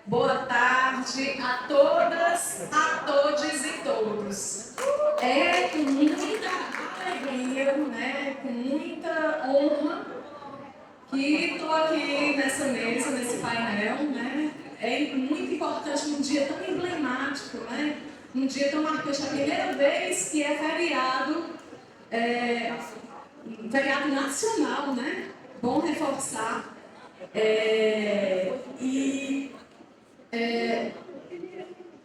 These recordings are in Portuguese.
Boa tarde a todas, a todes e todos. É com muita alegria, né, com muita honra que estou aqui nessa mesa, nesse painel, né? É muito importante num dia tão emblemático, né? Um dia tão marcante, a primeira vez que é feriado, feriado nacional, né? Bom reforçar.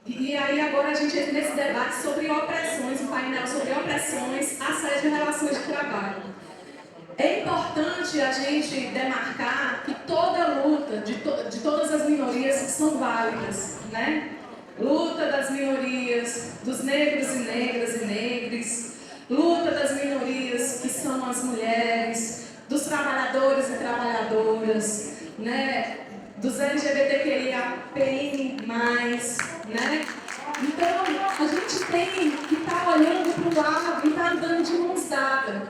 E aí agora a gente entra nesse debate sobre opressões, um painel sobre opressões, assédio e relações de trabalho. É importante a gente demarcar que toda luta de todas as minorias são válidas, né? Luta das minorias, dos negros e negras e negres, luta das minorias que são as mulheres, dos trabalhadores e trabalhadoras, né? Dos LGBTQIAPN+, né? Então, a gente tem que estar olhando para o lado e estar andando de mãos dadas,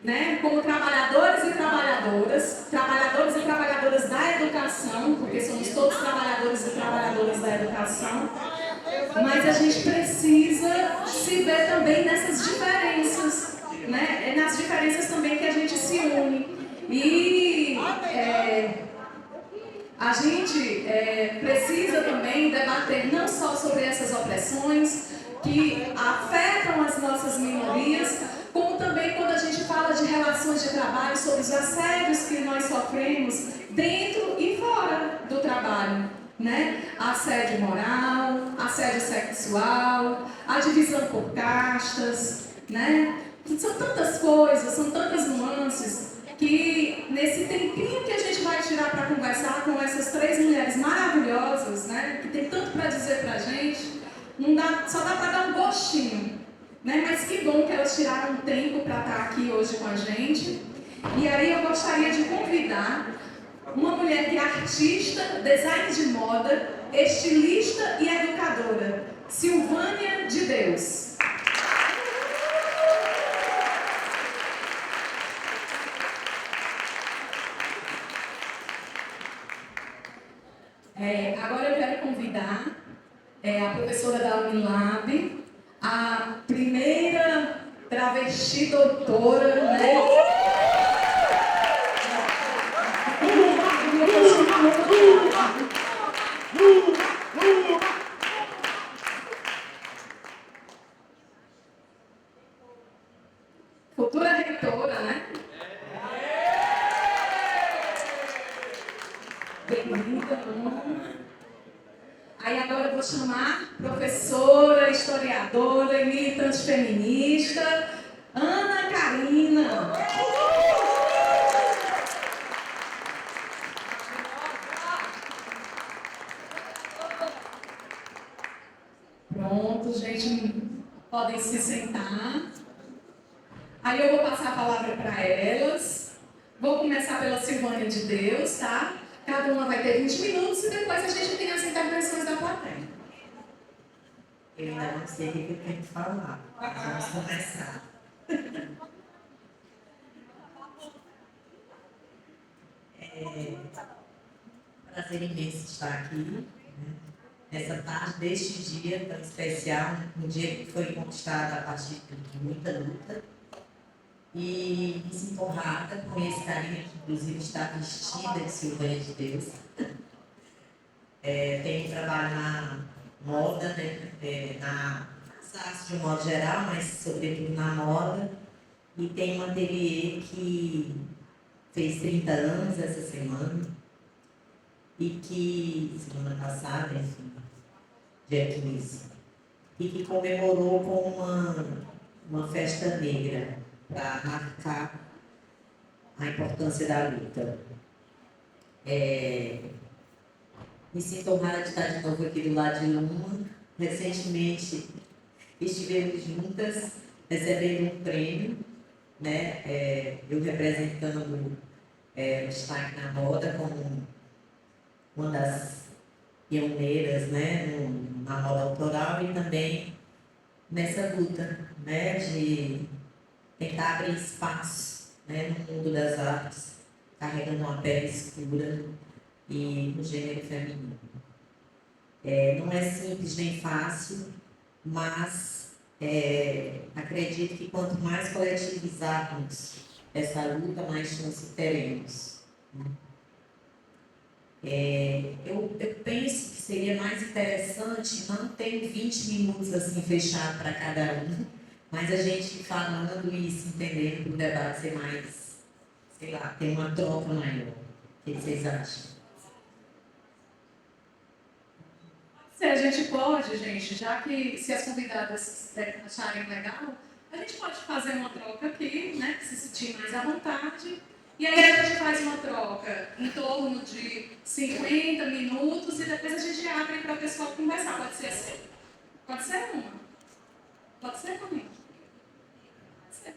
né? Como trabalhadores e trabalhadoras da educação, porque somos todos trabalhadores e trabalhadoras da educação, mas a gente precisa se ver também nessas diferenças, né? É nas diferenças também que a gente se une. E a gente precisa também debater não só sobre essas opressões que afetam as nossas minorias, como também quando a gente fala de relações de trabalho, sobre os assédios que nós sofremos dentro e fora do trabalho, né? Assédio moral, assédio sexual, a divisão por castas, né? São tantas coisas, são tantas nuances que nesse tempinho que a gente vai tirar para conversar com essas três mulheres maravilhosas, né? Que tem tanto para dizer para a gente, não dá, só dá para dar um gostinho. Né? Mas que bom que elas tiraram um tempo para estar aqui hoje com a gente. E aí eu gostaria de convidar uma mulher que é artista, design de moda, estilista e educadora, Silvânia de Deus. Agora eu quero convidar a professora da Unilab, a primeira travesti doutora, né? Futura reitora, né? Bem-vinda. Aí agora eu vou chamar professora, historiadora e militante feminista, Ana Karina. Pronto, gente, podem se sentar. Aí eu vou passar a palavra para elas. Vou começar pela Silvânia de Deus, tá? Cada uma vai ter 20 minutos e depois a gente tem as intervenções da plateia. Eu ainda não sei o que eu tenho que falar. Vamos começar. Prazer imenso estar aqui, né? Nessa tarde deste dia tão especial, um dia que foi conquistado a partir de muita luta. E me sinto honrada com esse carinho que inclusive está vestida de Silvânia de Deus. Tenho trabalho na moda, né? Nas artes de um modo geral, mas sobretudo na moda. E tem um ateliê que fez 30 anos essa semana. E que, semana passada, enfim, dia 15, e que comemorou com uma festa negra para marcar a importância da luta. Me sinto honrada de estar de novo aqui do lado de Luma. Recentemente estivemos juntas recebendo um prêmio, né? Eu representando o destaque na moda como uma das pioneiras, né, na moda autoral e também nessa luta, né, de tentar abrir espaço, né, no mundo das artes, carregando uma pele escura e um gênero feminino. Não é simples nem fácil, mas acredito que quanto mais coletivizarmos essa luta, mais chance teremos. Eu penso que seria mais interessante não ter 20 minutos assim fechado para cada um, mas a gente falando e se entendendo para o debate ser mais, sei lá, ter uma troca maior. O que vocês acham? Se a gente pode, gente, já que se as convidadas acharem legal, a gente pode fazer uma troca aqui, né? Se sentir mais à vontade. E aí a gente faz uma troca em torno de 50 minutos e depois a gente abre para o pessoal conversar. Pode ser assim? Pode ser uma? Pode ser também? Pode ser.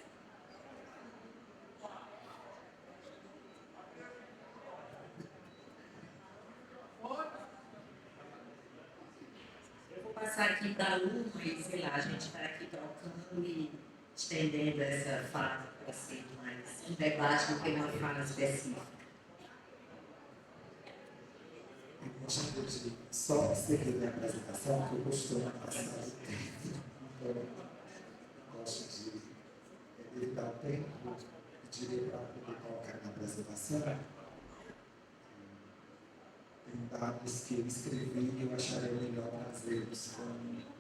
Eu vou passar aqui para uma e, sei lá, a gente vai aqui trocando e estendendo essa fala para ser mais um debate do que uma fala específica. Eu gostaria de só seguir minha apresentação, que eu costumo passar o tempo. Então, eu gosto de evitar o tempo, pediria para poder colocar na apresentação. Tem dados que eu escrevi e eu acharia melhor trazê-los como.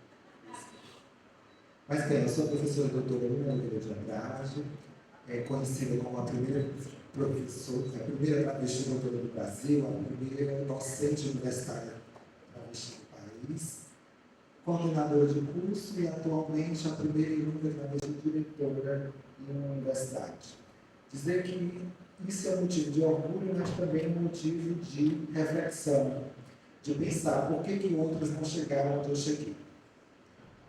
Mas bem, eu sou a professora doutora Luna Oliveira de Andrade, conhecida como a primeira professora, a primeira travesti doutora do Brasil, a primeira docente universitária travesti do país, coordenadora de curso e atualmente a primeira e única travesti diretora em uma universidade. Dizer que isso é um motivo de orgulho, mas também um motivo de reflexão, de pensar por que outros não chegaram onde eu cheguei.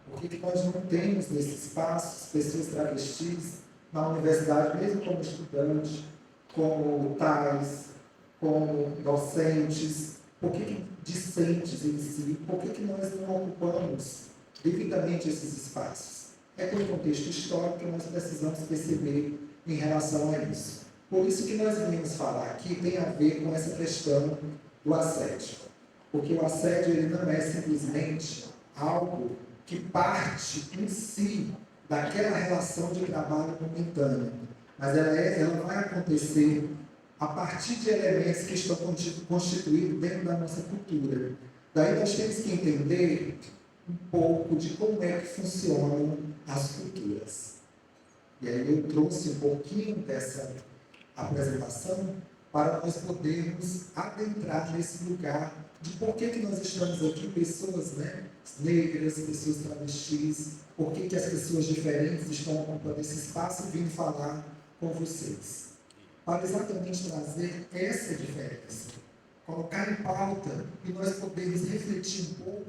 Por que nós não temos nesse espaço pessoas travestis na universidade, mesmo como estudante, como tais, como docentes, por que discentes em si, por que nós não ocupamos devidamente esses espaços? É pelo contexto histórico que nós precisamos perceber em relação a isso. Por isso que nós viemos falar aqui tem a ver com essa questão do assédio. Porque o assédio ele não é simplesmente algo que parte em si daquela relação de trabalho momentânea, mas ela vai acontecer a partir de elementos que estão constituídos dentro da nossa cultura. Daí nós temos que entender um pouco de como é que funcionam as culturas. E aí eu trouxe um pouquinho dessa apresentação para nós podermos adentrar nesse lugar de por que nós estamos aqui, pessoas negras, pessoas travestis, por que as pessoas diferentes estão ocupando esse espaço e vindo falar com vocês. Para exatamente trazer essa diferença, colocar em pauta e nós podermos refletir um pouco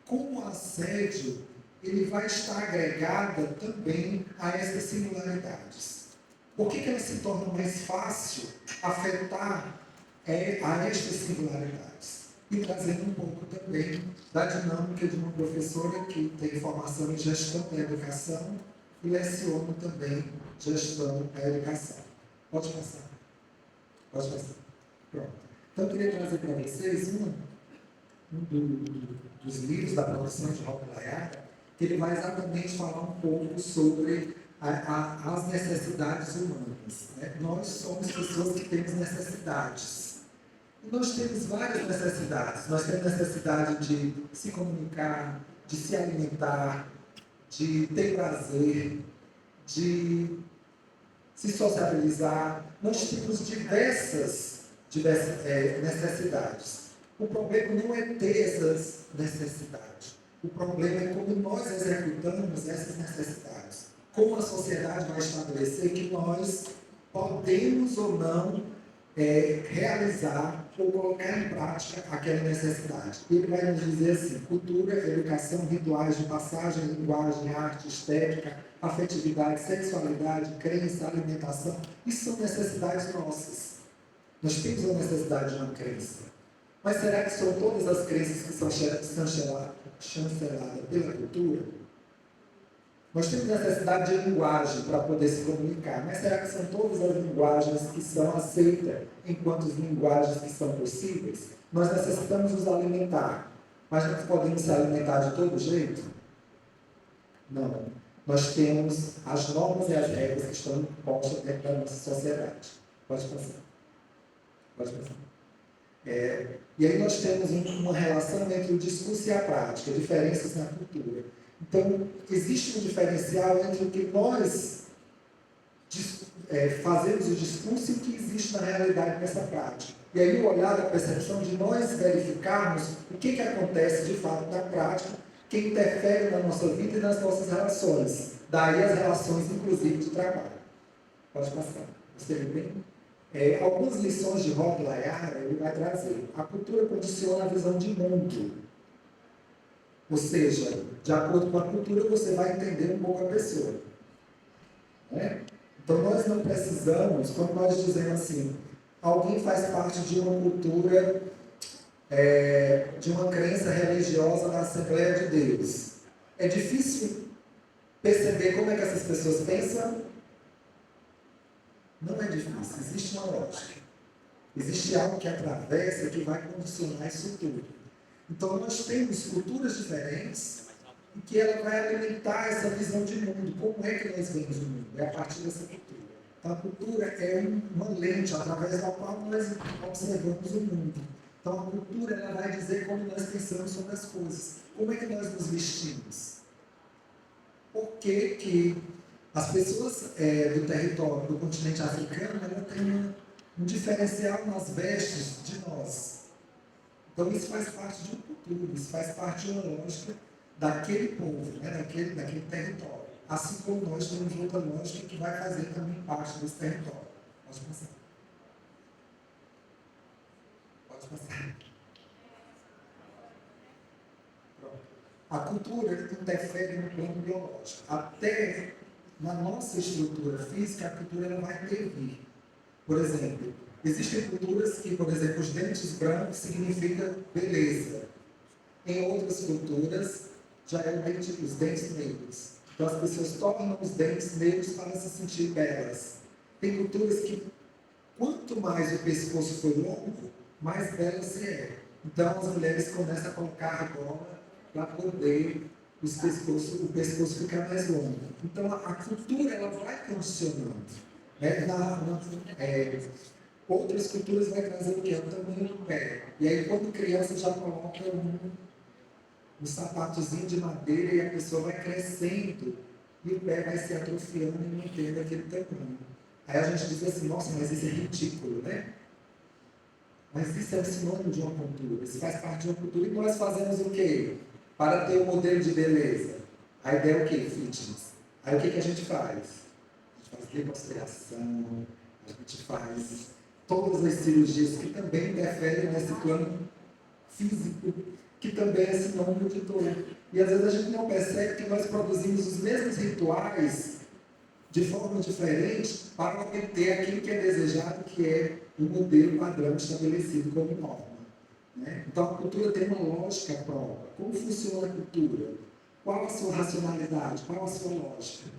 como o assédio ele vai estar agregada também a essas singularidades. Por que ela se torna mais fácil afetar a estas singularidades? E trazendo um pouco também da dinâmica de uma professora que tem formação em gestão da educação e leciona também gestão da educação. Pode passar. Pode passar. Pronto. Então, eu queria trazer para vocês dos livros da produção de Robert Layard, que ele vai exatamente falar um pouco sobre as necessidades humanas. Nós somos pessoas que temos necessidades. E nós temos várias necessidades. Nós temos necessidade de se comunicar, de se alimentar, de ter prazer, de se sociabilizar. Nós temos diversas necessidades. O problema não é ter essas necessidades. O problema é como nós executamos essas necessidades. Como a sociedade vai estabelecer que nós podemos ou não realizar ou colocar em prática aquela necessidade. Ele vai nos dizer assim: cultura, educação, rituais de passagem, linguagem, arte, estética, afetividade, sexualidade, crença, alimentação. Isso são necessidades nossas. Nós temos a necessidade de uma crença. Mas será que são todas as crenças que são chanceladas pela cultura? Nós temos necessidade de linguagem para poder se comunicar, mas será que são todas as linguagens que são aceitas enquanto as linguagens que são possíveis? Nós necessitamos nos alimentar. Mas nós podemos se alimentar de todo jeito? Não. Nós temos as normas e as regras que estão postas dentro da nossa sociedade. Pode passar. Pode passar. E aí nós temos uma relação entre o discurso e a prática, diferenças na cultura. Então, existe um diferencial entre o que nós fazemos o discurso e o que existe na realidade nessa prática. E aí o olhar da percepção de nós verificarmos o que acontece de fato na prática, que interfere na nossa vida e nas nossas relações. Daí as relações, inclusive, de trabalho. Pode passar. Você viu bem? Algumas lições de Rob Layara ele vai trazer. A cultura condiciona a visão de mundo. Ou seja, de acordo com a cultura, você vai entender um pouco a pessoa. Né? Então, nós não precisamos, quando nós dizemos assim, alguém faz parte de uma cultura, de uma crença religiosa na Assembleia de Deus. É difícil perceber como é que essas pessoas pensam. Não é difícil, existe uma lógica. Existe algo que atravessa, que vai condicionar isso tudo. Então, nós temos culturas diferentes e que ela vai alimentar essa visão de mundo. Como é que nós vemos o mundo? É a partir dessa cultura. Então, a cultura é uma lente através da qual nós observamos o mundo. Então, a cultura ela vai dizer como nós pensamos sobre as coisas. Como é que nós nos vestimos? Por que as pessoas do território, do continente africano, ela tem um diferencial nas vestes de nós. Então, isso faz parte de uma cultura, isso faz parte de uma lógica daquele povo, né, daquele território. Assim como nós temos outra lógica que vai fazer também parte desse território. Pode passar. Pode passar. Pronto. A cultura interfere no plano biológico. Até na nossa estrutura física, a cultura ela vai intervir. Por exemplo, existem culturas que, por exemplo, os dentes brancos significam beleza. Em outras culturas, já é os dentes negros. Então, as pessoas tornam os dentes negros para se sentir belas. Tem culturas que, quanto mais o pescoço for longo, mais bela se é. Então, as mulheres começam a colocar argola para poder o pescoço ficar mais longo. Então, a cultura ela vai condicionando. Outras culturas vai trazer o que? O tamanho do pé. E aí, quando criança, já coloca um sapatozinho de madeira e a pessoa vai crescendo e o pé vai se atrofiando e não tendo aquele tamanho. Aí a gente diz assim, nossa, mas isso é ridículo, né? Mas isso é um sinônimo de uma cultura, isso faz parte de uma cultura. E nós fazemos o quê? Para ter um modelo de beleza. A ideia é o quê? Fitness. Aí o que a gente faz? A gente faz reconsideração, a gente faz todas as cirurgias que também interferem nesse plano físico, que também é sinônimo de dor. E às vezes a gente não percebe que nós produzimos os mesmos rituais de forma diferente para obter aquilo que é desejado, que é um modelo padrão estabelecido como norma. Né? Então a cultura tem uma lógica própria. Como funciona a cultura? Qual a sua racionalidade? Qual a sua lógica?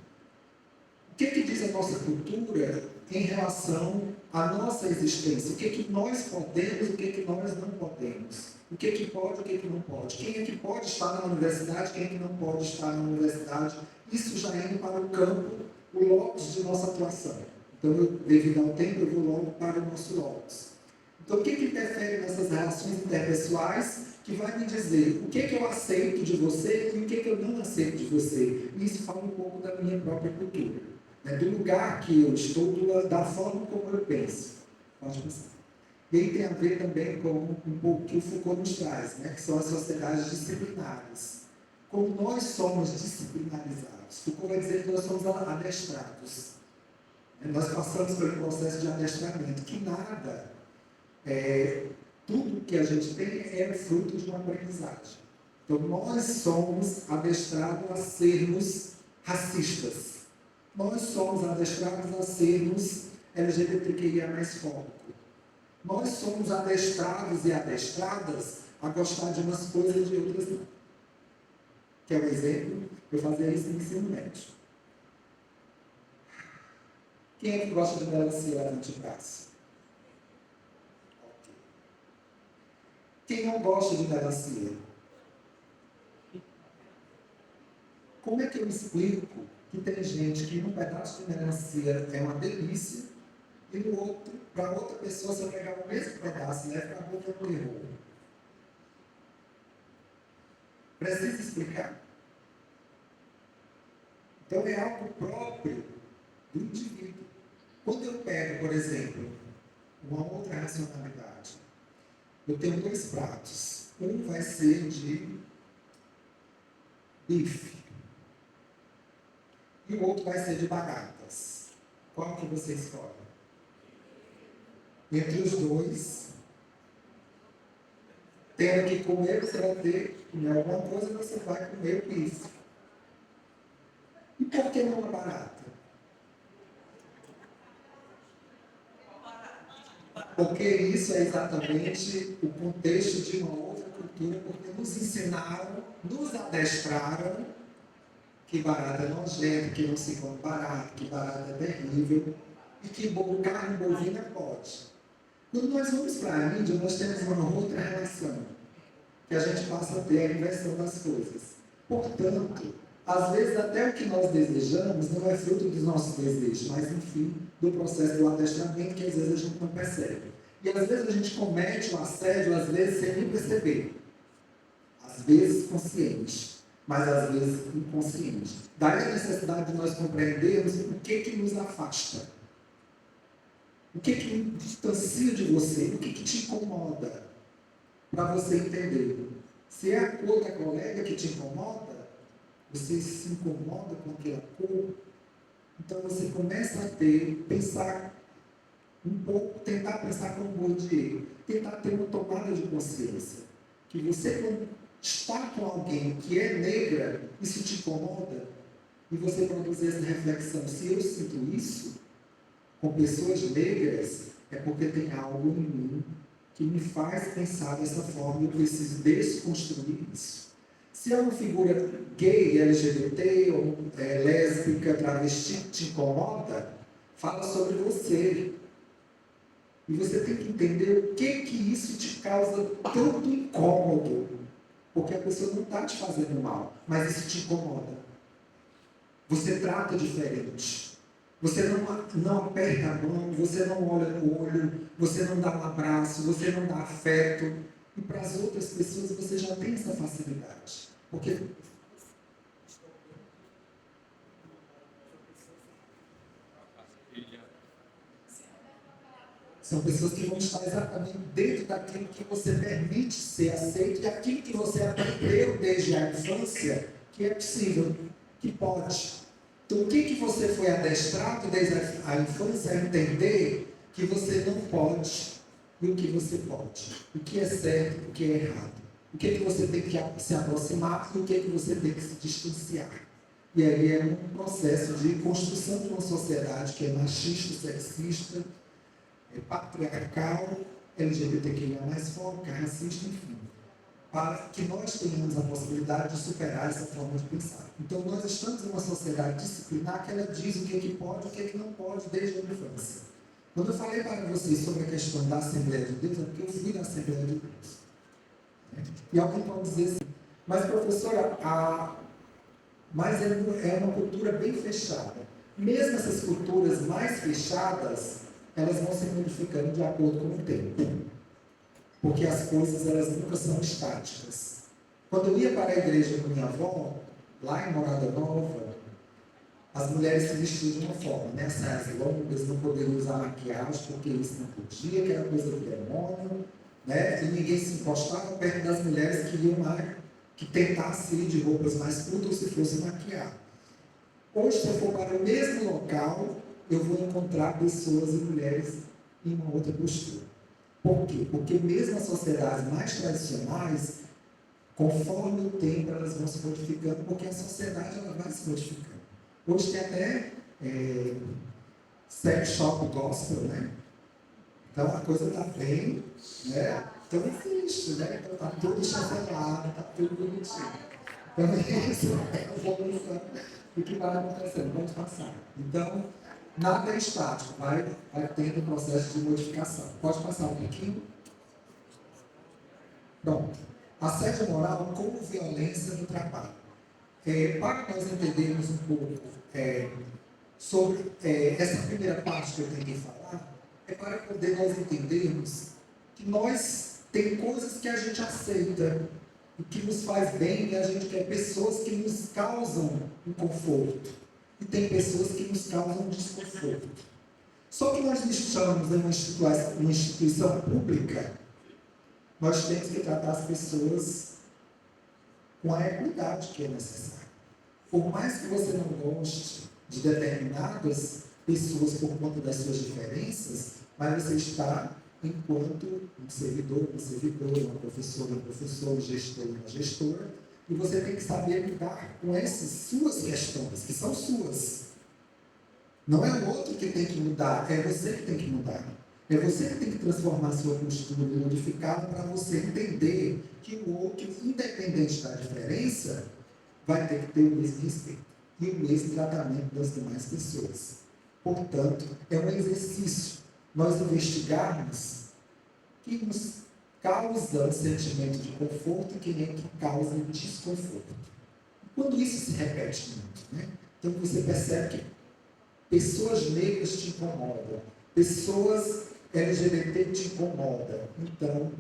O que diz a nossa cultura em relação à nossa existência? O que nós podemos e o que nós não podemos? O que pode e o que não pode? Quem é que pode estar na universidade, quem é que não pode estar na universidade? Isso já indo para o campo, o locus de nossa atuação. Então, devido ao tempo, eu vou logo para o nosso locus. Então, o que interfere nessas relações interpessoais que vai me dizer o que eu aceito de você e o que eu não aceito de você? E isso fala um pouco da minha própria cultura. Do lugar que eu estou, da forma como eu penso. Pode pensar. E aí tem a ver também com um pouco que o Foucault nos traz, né? Que são as sociedades disciplinares. Como nós somos disciplinarizados. Foucault vai dizer que nós somos adestrados. Nós passamos pelo processo de adestramento, que nada, tudo que a gente tem é fruto de uma aprendizagem. Então nós somos adestrados a sermos racistas. Nós somos adestrados a sermos LGBTQIA+fóbico. Nós somos adestrados e adestradas a gostar de umas coisas e de outras não. Quer um exemplo? Eu fazia isso no ensino médio. Quem é que gosta de melancia lá no braço? Quem não gosta de melancia? Como é que eu explico que tem gente que um pedaço de melancia é uma delícia e no outro, para outra pessoa, se eu pegar o mesmo pedaço e levar para a boca, é um terror? Precisa explicar. Então é algo próprio do indivíduo. Quando eu pego, por exemplo, uma outra racionalidade, eu tenho 2 pratos. Um vai ser de bife e o outro vai ser de baratas. Qual que você escolhe? Entre os 2, tendo que comer, você vai ter que comer alguma coisa, você vai comer o bife. E por que não a barata? Porque isso é exatamente o contexto de uma outra cultura, porque nos ensinaram, nos adestraram que barata é nojento, que não se come barata, que barata é terrível, e que carne bovina pode. Quando nós vamos para a Índia, nós temos uma outra relação, que a gente passa a ter a inversão das coisas. Portanto, às vezes até o que nós desejamos não é fruto dos nossos desejos, mas enfim, do processo do adestramento que às vezes a gente não percebe. E às vezes a gente comete o assédio, às vezes sem nem perceber. Às vezes consciente, mas às vezes inconsciente. Daí a necessidade de nós compreendermos o que nos afasta. O que distancia de você? O que te incomoda? Para você entender. Se é a cor da colega que te incomoda, você se incomoda com aquela cor, então você começa a pensar um pouco, tentar pensar como Bourdieu, tentar ter uma tomada de consciência. Que você, quando está com alguém que é negra, isso te incomoda, e você produzir essa reflexão. Se eu sinto isso com pessoas negras, é porque tem algo em mim que me faz pensar dessa forma e eu preciso desconstruir isso. Se é uma figura gay, LGBT, ou lésbica, travesti, te incomoda, fala sobre você. E você tem que entender o que isso te causa tanto incômodo. Porque a pessoa não está te fazendo mal, mas isso te incomoda. Você trata diferente. Você não aperta a mão, você não olha no olho, você não dá um abraço, você não dá afeto. E para as outras pessoas você já tem essa facilidade. Porque são pessoas que vão estar exatamente dentro daquilo que você permite ser aceito e aquilo que você aprendeu desde a infância que é possível, que pode. Então, o que você foi adestrado desde a infância a entender que você não pode e o que você pode. O que é certo e o que é errado. O que você tem que se aproximar e o que você tem que se distanciar. E aí é um processo de construção de uma sociedade que é machista, sexista, patriarcal, LGBTQIA+, racista, enfim. Para que nós tenhamos a possibilidade de superar essa forma de pensar. Então, nós estamos em uma sociedade disciplinar que ela diz o que pode e o que não pode desde a infância. Quando eu falei para vocês sobre a questão da Assembleia de Deus, é porque eu fui na Assembleia de Deus. E alguém pode dizer assim, mas professora, mas é uma cultura bem fechada. Mesmo essas culturas mais fechadas, elas vão se modificando de acordo com o tempo. Porque as coisas, elas nunca são estáticas. Quando eu ia para a igreja com minha avó, lá em Morada Nova, as mulheres se vestiam de uma forma, né? Saias longas, não poderiam usar maquiagem, porque isso não podia, que era coisa do demônio, né? E ninguém se encostava perto das mulheres que iam lá, que tentassem ir de roupas mais curtas ou se fosse maquiar. Hoje, se eu for para o mesmo local, eu vou encontrar pessoas e mulheres em uma outra postura. Por quê? Porque mesmo as sociedades mais tradicionais, conforme o tempo, elas vão se modificando, porque a sociedade ela vai se modificando. Hoje tem até sex shop gospel, né? Então a coisa está bem, né? Então existe, né? Então está tudo chancelado, está tudo bonitinho. Então isso é a evolução do que vai acontecendo, vamos passar. Então, nada é estático, vai tendo um processo de modificação. Pode passar um pouquinho? Pronto. Assédio moral como violência no trabalho. Para nós entendermos um pouco sobre essa primeira parte que eu tentei falar, é para poder nós entendermos que nós tem coisas que a gente aceita e que nos faz bem, e a gente quer pessoas que nos causam um conforto. E tem pessoas que nos causam desconforto. Só que nós estamos em uma instituição pública, nós temos que tratar as pessoas com a equidade que é necessária. Por mais que você não goste de determinadas pessoas por conta das suas diferenças, mas você está enquanto um servidor, uma servidora, uma professora, um professor, um gestor, uma gestora, e você tem que saber lidar com essas suas questões, que são suas. Não é o outro que tem que mudar, é você que tem que mudar. É você que tem que transformar a sua postura e modificá-la para você entender que o outro, independente da diferença, vai ter que ter o mesmo respeito e o mesmo tratamento das demais pessoas. Portanto, é um exercício nós investigarmos que nos causa um sentimento de conforto e quem é que causa desconforto. Quando isso se repete muito, né? Então você percebe que pessoas negras te incomodam, pessoas LGBT te incomodam. Então,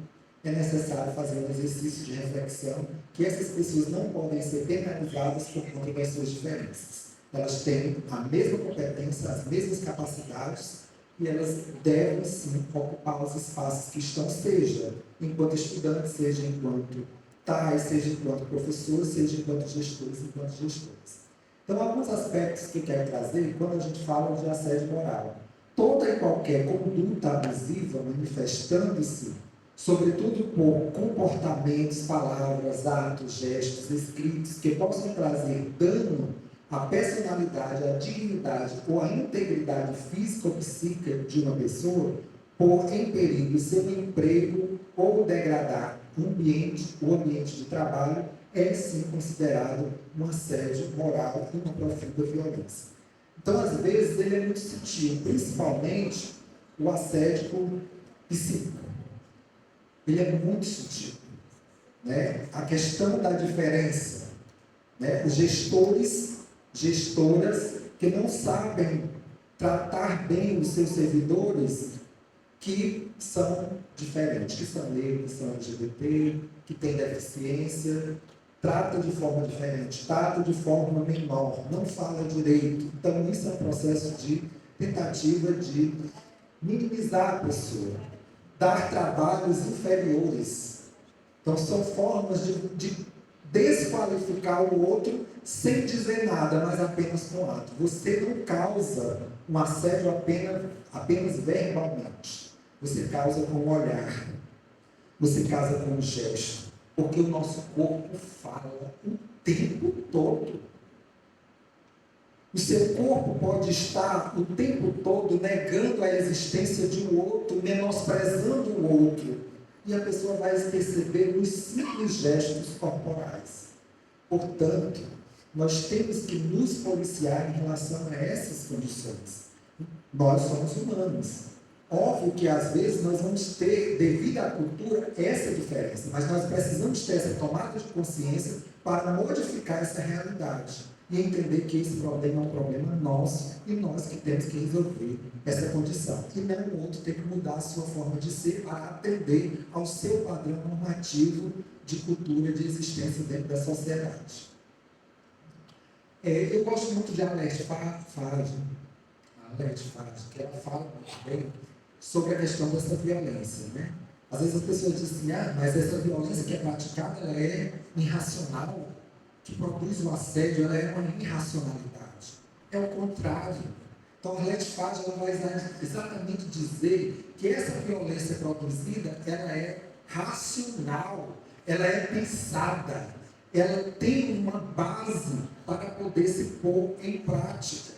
é necessário fazer um exercício de reflexão que essas pessoas não podem ser penalizadas por conta das suas diferenças. Elas têm a mesma competência, as mesmas capacidades, e elas devem, sim, ocupar os espaços que estão, seja enquanto estudantes, seja enquanto tais, seja enquanto professores, seja enquanto gestores, enquanto gestoras. Então, alguns aspectos que eu quero trazer quando a gente fala de assédio moral. Toda e qualquer conduta abusiva manifestando-se, sobretudo por comportamentos, palavras, atos, gestos, escritos que possam trazer dano à personalidade, à dignidade ou à integridade física ou psíquica de uma pessoa, pôr em perigo seu emprego ou degradar o ambiente de trabalho, é sim considerado um assédio moral e uma profunda violência. Então, às vezes, ele é muito sutil, principalmente o assédio psíquico. Ele é muito sutil. Né? A questão da diferença. Né? Os gestoras que não sabem tratar bem os seus servidores que são diferentes, que são negros, que são LGBT, que têm deficiência, trata de forma diferente, trata de forma menor, não fala direito. Então, isso é um processo de tentativa de minimizar a pessoa, dar trabalhos inferiores. Então, são formas de desqualificar o outro sem dizer nada, mas apenas com ato. Você não causa um assédio apenas verbalmente. Você causa com o olhar. Você causa com o gesto. Porque o nosso corpo fala o tempo todo. O seu corpo pode estar o tempo todo negando a existência de um outro, menosprezando o outro. E a pessoa vai perceber nos simples gestos corporais. Portanto, nós temos que nos policiar em relação a essas condições. Nós somos humanos. Óbvio que às vezes nós vamos ter, devido à cultura, essa diferença, mas nós precisamos ter essa tomada de consciência para modificar essa realidade e entender que esse problema é um problema nosso e nós que temos que resolver essa condição. E não o outro ter que mudar a sua forma de ser para atender ao seu padrão normativo de cultura, de existência dentro da sociedade. Eu gosto muito de Arlete Farage, que ela fala muito bem sobre a questão dessa violência, né? Às vezes as pessoas dizem assim, mas essa violência que é praticada, ela é irracional, que produz o assédio, ela é uma irracionalidade. É o contrário. Então, a Arlete Farage, ela vai exatamente dizer que essa violência produzida, ela é racional, ela é pensada, ela tem uma base para poder se pôr em prática.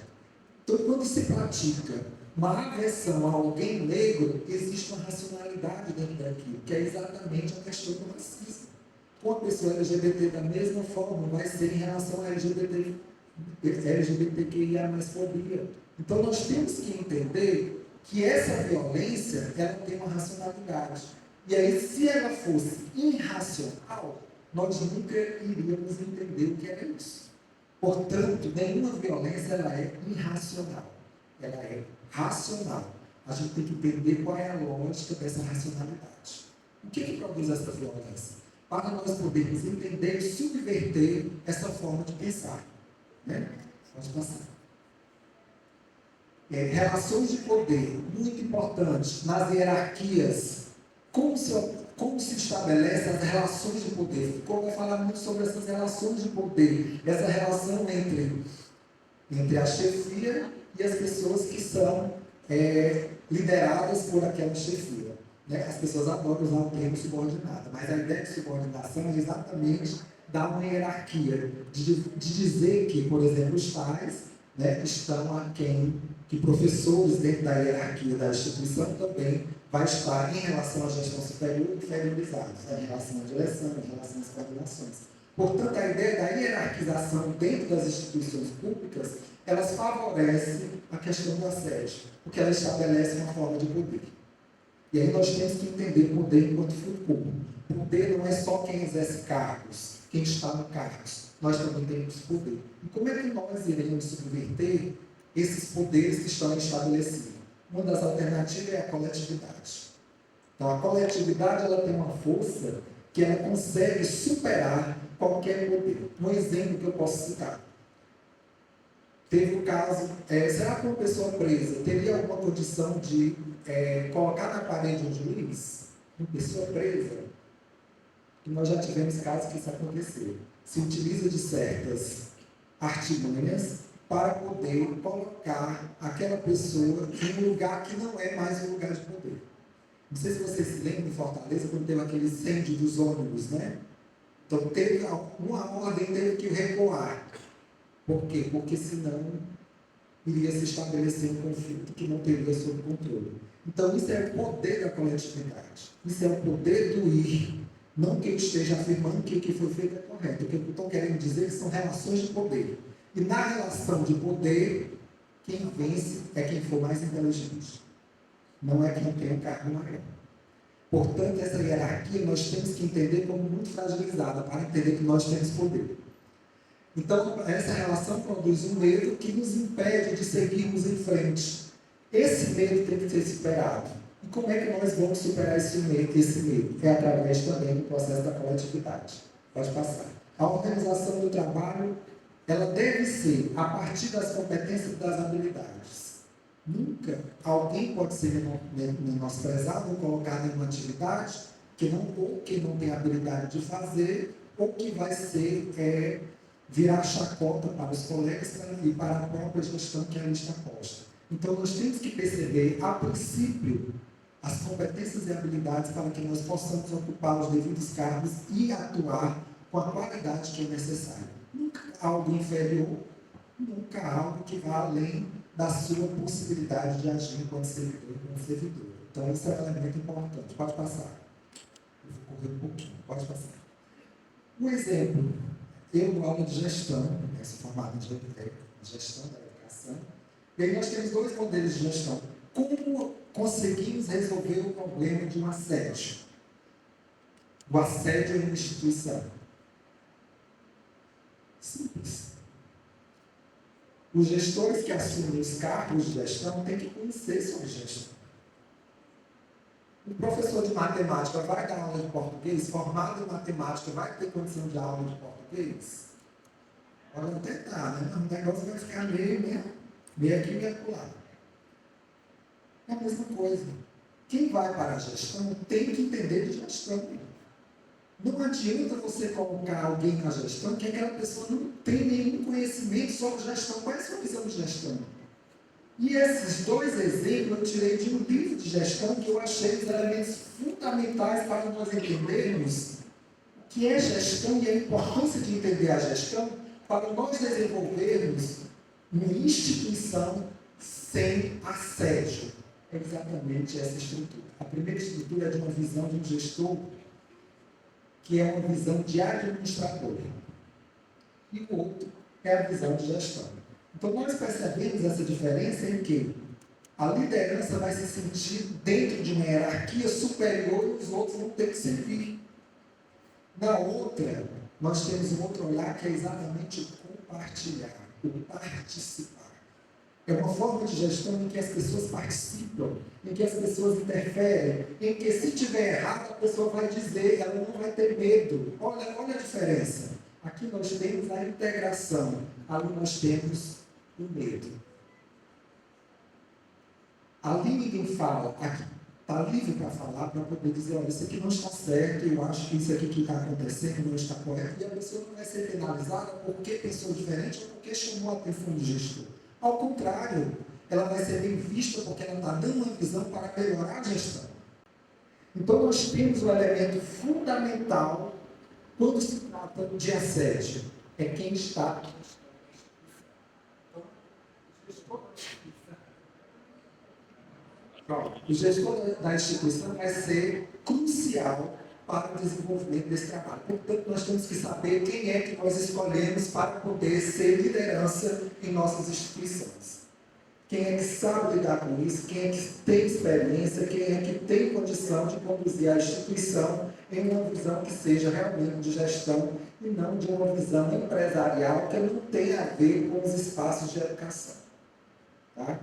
Então, quando se pratica uma agressão a alguém negro, existe uma racionalidade dentro daquilo, que é exatamente a questão do racismo. Com a pessoa LGBT da mesma forma, vai ser em relação a LGBTQIA mais fobia. Então, nós temos que entender que essa violência, ela tem uma racionalidade. E aí, se ela fosse irracional, nós nunca iríamos entender o que era isso. Portanto, nenhuma violência ela é irracional. Ela é racional. A gente tem que entender qual é a lógica dessa racionalidade. O que produz essa violência? Para nós podermos entender e subverter essa forma de pensar. Né? Pode passar. Relações de poder, muito importante nas hierarquias. Como se estabelece as relações de poder? Foucault vai falar muito sobre essas relações de poder, essa relação entre a chefia e as pessoas que são lideradas por aquela chefia. Né? As pessoas adoram usar o termo subordinada, mas a ideia de subordinação é exatamente dar uma hierarquia, de dizer que, por exemplo, os pais, né, estão aquém, que professores dentro da hierarquia da instituição também vai estar em relação à gestão superior inferiorizados, né, em relação à direção, em relação às coordenações. Portanto, a ideia da hierarquização dentro das instituições públicas, elas favorecem a questão do assédio, porque elas estabelecem uma forma de poder. E aí nós temos que entender poder enquanto Foucault. Poder não é só quem exerce cargos, quem está no cargos. Nós também temos poder. E como é que nós iremos subverter esses poderes que estão estabelecidos? Uma das alternativas é a coletividade. Então, a coletividade ela tem uma força que ela consegue superar qualquer poder. Um exemplo que eu posso citar. Teve o caso, será que uma pessoa presa teria alguma condição de colocar na parede um juiz? Uma pessoa presa? E nós já tivemos casos que isso aconteceu. Se utiliza de certas artimanhas para poder colocar aquela pessoa em um lugar que não é mais um lugar de poder. Não sei se vocês se lembram em Fortaleza, quando teve aquele incêndio dos ônibus, né? Então, teve uma ordem, teve que recuar. Por quê? Porque senão iria se estabelecer um conflito que não teria sob controle. Então, isso é o poder da coletividade. Isso é o poder do ir. Não que eu esteja afirmando que o que foi feito é correto. O que eu estou querendo dizer é que são relações de poder. E na relação de poder, quem vence é quem for mais inteligente. Não é quem tem um cargo maior. Portanto, essa hierarquia nós temos que entender como muito fragilizada, para entender que nós temos poder. Então, essa relação produz um medo que nos impede de seguirmos em frente. Esse medo tem que ser superado. E como é que nós vamos superar esse medo? É através também do processo da coletividade. Pode passar. A organização do trabalho, ela deve ser a partir das competências e das habilidades. Nunca alguém pode ser menosprezado ou colocado em uma atividade ou que não tem habilidade de fazer, ou que vai ser virar chacota para os colegas e para a própria gestão que ali está posta. Então, nós temos que perceber, a princípio, as competências e habilidades para que nós possamos ocupar os devidos cargos e atuar com a qualidade que é necessária. Nunca algo inferior, nunca algo que vá além da sua possibilidade de agir enquanto servidor. Então, isso é um elemento importante. Pode passar. Eu vou correr um pouquinho. Pode passar. Um exemplo. Eu dou aula de gestão, sou formado em gestão da educação, e aí nós temos dois modelos de gestão. Como conseguimos resolver o problema de um assédio? O assédio em uma instituição. Simples. Os gestores que assumem os cargos de gestão têm que conhecer sobre gestão. O professor de matemática vai dar aula de português, formado em matemática, vai ter condição de dar aula de português? Pode até dar, né? O negócio vai ficar meio aqui e meio acolá. É a mesma coisa. Quem vai para a gestão tem que entender de gestão. Não adianta você colocar alguém na gestão que aquela pessoa não tem nenhum conhecimento sobre gestão. Qual é a sua visão de gestão? E esses dois exemplos eu tirei de um livro de gestão que eu achei os elementos fundamentais para nós entendermos o que é gestão e a importância de entender a gestão para nós desenvolvermos uma instituição sem assédio. É exatamente essa estrutura. A primeira estrutura é de uma visão de um gestor que é uma visão de administrador. E o outro é a visão de gestão. Então, nós percebemos essa diferença em que a liderança vai se sentir dentro de uma hierarquia superior e os outros vão ter que servir. Na outra, nós temos um outro olhar que é exatamente o compartilhar, o participar. É uma forma de gestão em que as pessoas participam, em que as pessoas interferem, em que se tiver errado a pessoa vai dizer, ela não vai ter medo. Olha a diferença. Aqui nós temos a integração, ali nós temos o medo. Ali ninguém fala, aqui está livre para falar, para poder dizer, olha, isso aqui não está certo, eu acho que isso aqui que está acontecendo não está correto, e a pessoa não vai ser penalizada porque pensou diferente ou porque chamou a atenção do gestor. Ao contrário, ela vai ser bem vista porque ela está dando uma visão para melhorar a gestão. Então nós temos um elemento fundamental quando se trata de assédio, é quem está. O gestor da instituição vai ser crucial para o desenvolvimento desse trabalho. Portanto, nós temos que saber quem é que nós escolhemos para poder ser liderança em nossas instituições. Quem é que sabe lidar com isso, quem é que tem experiência, quem é que tem condição de conduzir a instituição em uma visão que seja realmente de gestão e não de uma visão empresarial que não tenha a ver com os espaços de educação. Tá?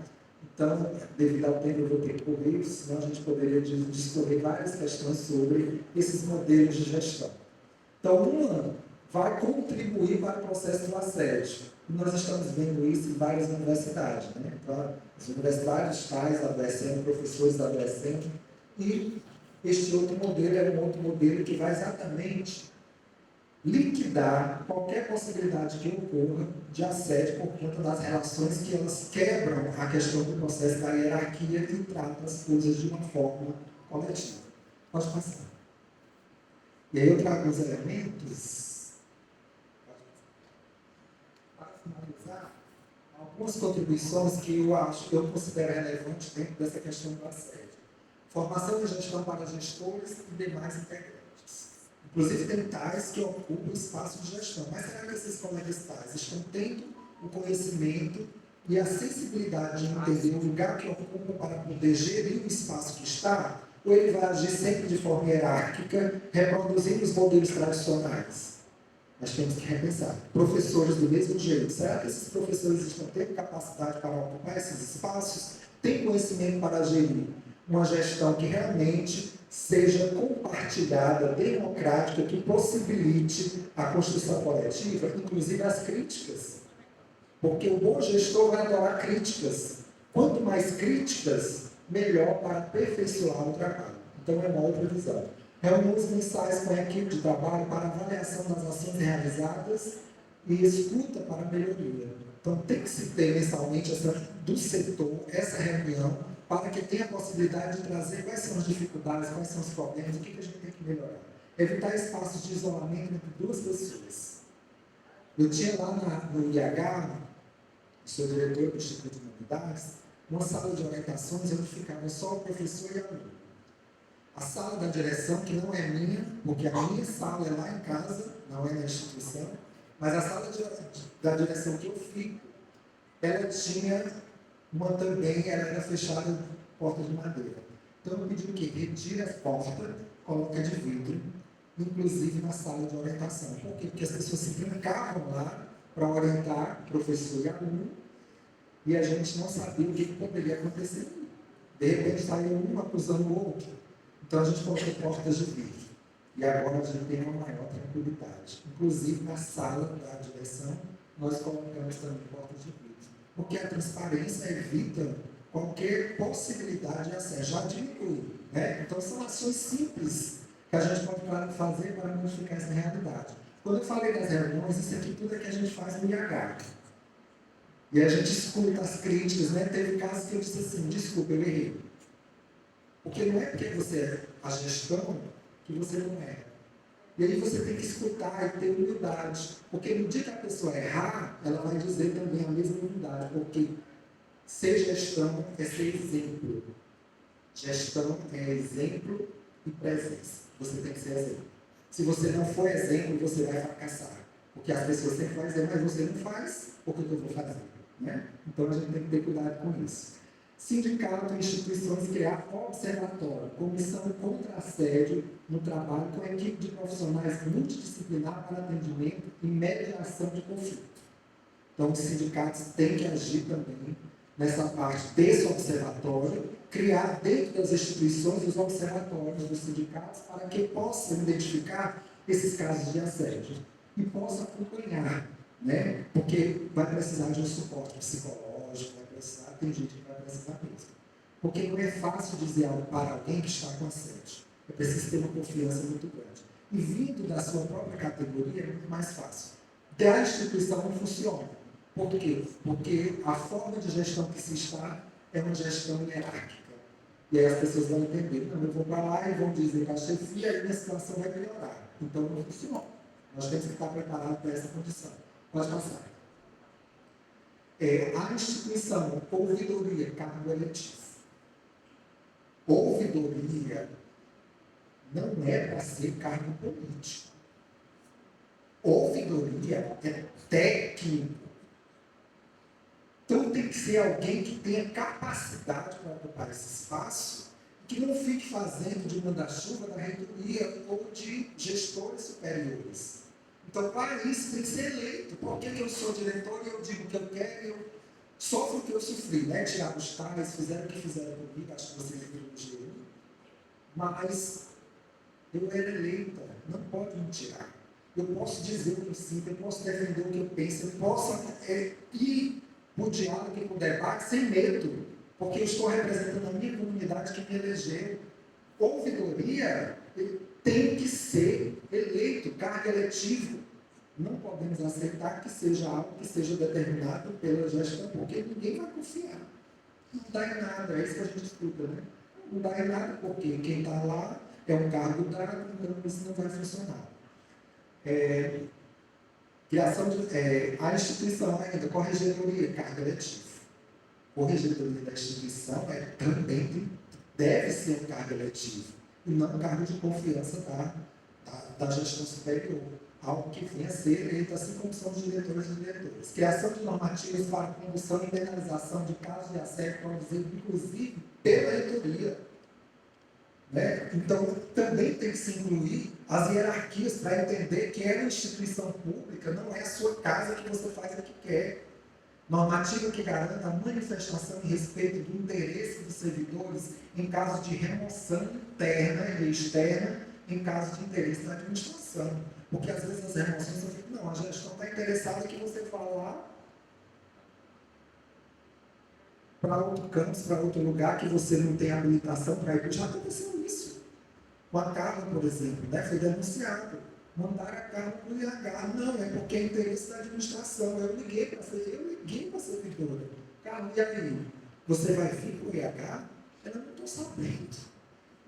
Então, devido ao tempo, eu vou ter que correr, senão a gente poderia discorrer várias questões sobre esses modelos de gestão. Então, uma vai contribuir para o processo do assédio. E nós estamos vendo isso em várias universidades. Né? Então, as universidades pais adoecendo, professores adoecendo. E este outro modelo é um outro modelo que vai exatamente liquidar qualquer possibilidade que ocorra de assédio por conta das relações que elas quebram a questão do processo da hierarquia e tratam as coisas de uma forma coletiva. Pode passar. E aí eu trago os elementos para finalizar algumas contribuições que eu considero relevantes dentro dessa questão do assédio. Formação de gestão para gestores e demais integrantes. Inclusive, tem tais que ocupam espaço de gestão. Mas será que esses colegas tais estão tendo o conhecimento e a sensibilidade de entender o lugar que ocupam para poder gerir o espaço que está? Ou ele vai agir sempre de forma hierárquica, reproduzindo os modelos tradicionais? Nós temos que repensar. Professores do mesmo jeito. Será que esses professores estão tendo capacidade para ocupar esses espaços? Têm conhecimento para gerir uma gestão que realmente seja compartilhada, democrática, que possibilite a construção coletiva, inclusive as críticas. Porque o bom gestor vai adorar críticas. Quanto mais críticas, melhor para aperfeiçoar o trabalho. Então, é uma outra visão. Reuniões mensais com a equipe de trabalho para avaliação das ações realizadas e escuta para melhoria. Então, tem que se ter mensalmente do setor essa reunião para que tenha a possibilidade de trazer quais são as dificuldades, quais são os problemas, o que a gente tem que melhorar. Evitar espaços de isolamento entre duas pessoas. Eu tinha lá no IH, sou diretor do Instituto de Humanidades, uma sala de orientações onde ficava só o professor e aluno. A sala da direção, que não é minha, porque a minha sala é lá em casa, não é na instituição, mas a sala da direção que eu fico, ela tinha uma também, ela era fechada, porta de madeira. Então eu pedi o quê? Retire a porta, coloca de vidro, inclusive na sala de orientação. Por quê? Porque as pessoas se trancavam lá para orientar professor e aluno, e a gente não sabia o que poderia acontecer. De repente saiu um acusando o outro. Então a gente colocou portas de vidro. E agora a gente tem uma maior tranquilidade. Inclusive na sala da direção, nós colocamos também portas de vidro. Porque a transparência evita qualquer possibilidade de assédio, já diminui. Né? Então são ações simples que a gente pode fazer para modificar essa realidade. Quando eu falei das reuniões, isso aqui tudo é que a gente faz no IH. E a gente escuta as críticas, né? Teve casos que eu disse assim, desculpa, eu errei. Porque não é porque você é a gestão que você não é. E aí você tem que escutar e ter humildade. Porque no dia que a pessoa errar, ela vai dizer também a mesma humildade. Porque ser gestão é ser exemplo. Gestão é exemplo e presença. Você tem que ser exemplo. Se você não for exemplo, você vai fracassar. Porque as pessoas sempre vão dizer, mas você não faz, por que eu vou fazer? Né? Então a gente tem que ter cuidado com isso. Sindicato e instituições criar observatório, comissão contra assédio no trabalho com equipe de profissionais multidisciplinar para atendimento e mediação de conflito. Então, os sindicatos têm que agir também nessa parte desse observatório, criar dentro das instituições os observatórios dos sindicatos para que possam identificar esses casos de assédio e possam acompanhar, né? Porque vai precisar de um suporte psicológico, vai precisar, tem gente que vai precisar mesmo. Porque não é fácil dizer algo para alguém que está com assédio. É preciso ter uma confiança muito grande. E vindo da sua própria categoria é muito mais fácil. Da instituição não funciona. Por quê? Porque a forma de gestão que se está é uma gestão hierárquica. E aí as pessoas vão entender, não, eu vou para lá e vão dizer para a chefia e a minha situação vai melhorar. Então não funciona. Nós temos que estar preparados para essa condição. Pode passar. A instituição, ouvidoria, cargo eletivo. Ouvidoria não é para ser cargo político. Ouvidoria é técnico. Então tem que ser alguém que tenha capacidade para ocupar esse espaço, que não fique fazendo de manda-chuva da reitoria ou de gestores superiores. Então, para isso, tem que ser eleito. Por que eu sou diretor e eu digo o que eu quero e eu sofro o que eu sofri, né? Tiago Stais, fizeram o que fizeram comigo, acho que vocês viram no GU. Mas eu era eleita, não pode me tirar. Eu posso dizer o que eu sinto, eu posso defender o que eu penso, eu posso ir para o diálogo e para o debate sem medo, porque eu estou representando a minha comunidade que me elegeu. Ouvidoria tem que ser eleito, cargo eletivo. Não podemos aceitar que seja algo que seja determinado pela gestão, porque ninguém vai confiar. Não dá em nada, é isso que a gente escuta, né? Não dá em nada, porque quem está lá é um cargo dado, então isso não vai funcionar. A instituição ainda, corregedoria, cargo eletivo. Corregedoria da instituição também deve ser um cargo eletivo, e não um cargo de confiança da gestão superior. Algo que venha a ser eleito, assim como são os diretores e diretores. Criação de normativas para a condução e penalização de casos de assédio produzido, inclusive, pela reitoria. Né? Então, também tem que se incluir as hierarquias para entender que é uma instituição pública, não é a sua casa que você faz o que quer. Normativa que garanta a manifestação e respeito do interesse dos servidores em caso de remoção interna e externa, em caso de interesse da administração. Porque às vezes as remoções eu fico, não, a gestão está interessada que você vá lá para outro campus, para outro lugar que você não tem habilitação para ir. Já aconteceu isso. Com a Carla, por exemplo, né? Foi denunciado. Mandaram a Carla para o IH. Não, é porque é interesse da administração. Eu liguei para a servidora. Carla, e aí? Você vai vir para o IH? Ela não estou sabendo.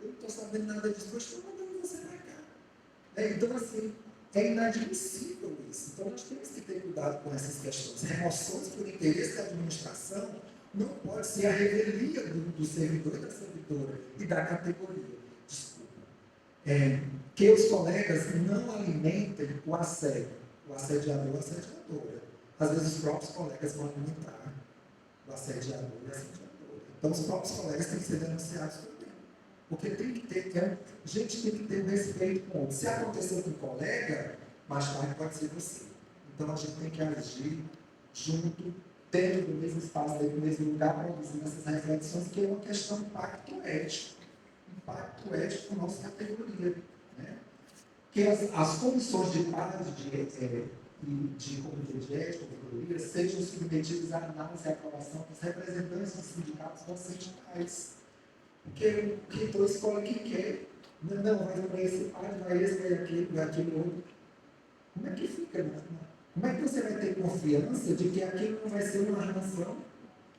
Eu não estou sabendo nada disso, mas estou mandando você para cá. Então, assim, é inadmissível isso. Então, nós temos que ter cuidado com essas questões. Remoções por interesse da administração não pode ser a revelia do servidor e da servidora e da categoria. Desculpa. Que os colegas não alimentem o assédio. O assediador, a assediadora. Às vezes, os próprios colegas vão alimentar o assediador e a assediadora. Então, os próprios colegas têm que ser denunciados também. Porque tem que ter, a gente tem que ter um respeito com o outro. Se acontecer com um colega, mais tarde pode ser você. Então a gente tem que agir junto, dentro do mesmo espaço, dentro do mesmo lugar, produzindo essas reflexões, que é uma questão de impacto ético. Impacto ético com nossa categoria. Né? Que as comissões de base de comitê de ética, sejam submetidas à análise e aprovação dos representantes dos sindicatos docentes. Porque quem entrou escola quem quer. Não, vai para esse pai, vai esse, vai aquele outro. Como é que fica? Como é que você vai ter confiança de que aquilo não vai ser uma armação?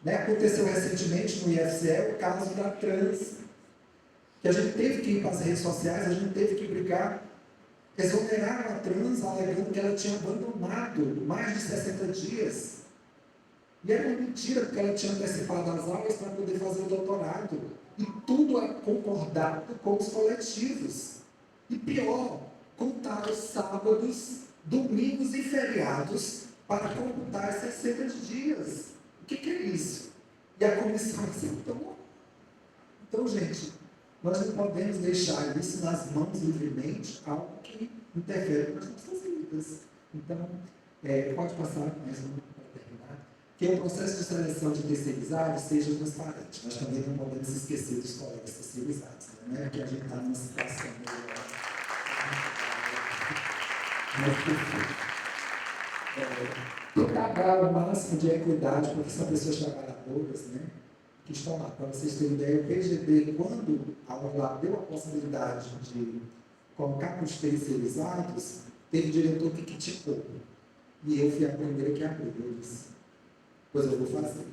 Né? Aconteceu recentemente no IFCE o caso da trans, que a gente teve que ir para as redes sociais, a gente teve que brigar. Exoneraram a trans, alegando que ela tinha abandonado mais de 60 dias. E era uma mentira, porque ela tinha antecipado as aulas para poder fazer o doutorado. E tudo é concordado com os coletivos. E pior, contaram sábados, domingos e feriados para computar 60 dias. O que é isso? E a comissão aceitou. Então, gente, nós não podemos deixar isso nas mãos livremente, algo que interfere nas nossas vidas. Então, pode passar mais um. que o processo de seleção de terceirizados seja transparente. Nós também não podemos esquecer dos colegas terceirizados, né? Não é que a gente está numa situação trabalho o máximo de equidade, porque são pessoas trabalhadoras, né, que estão lá. Para vocês terem ideia, o PGD, quando a UNLAB deu a possibilidade de colocar para os terceirizados, teve diretor que criticou. E eu fui a primeira que abriu. Eu disse, pois eu vou fazer.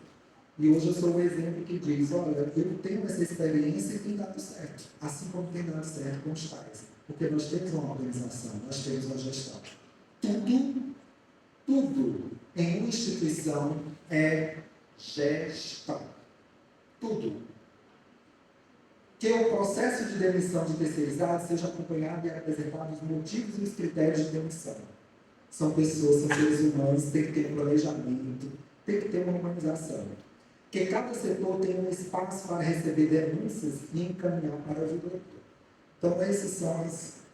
E hoje eu sou um exemplo que diz, olha, eu tenho essa experiência e tem dado certo. Assim como tem dado certo com os tais. Porque nós temos uma organização, nós temos uma gestão. Tudo em uma instituição é gestão. Tudo. Que o processo de demissão de terceirizados seja acompanhado e apresentado os motivos e os critérios de demissão. São pessoas, são seres humanos, tem que ter um planejamento, tem que ter uma organização. Que cada setor tenha um espaço para receber denúncias e encaminhar para o diretor. Então, essas são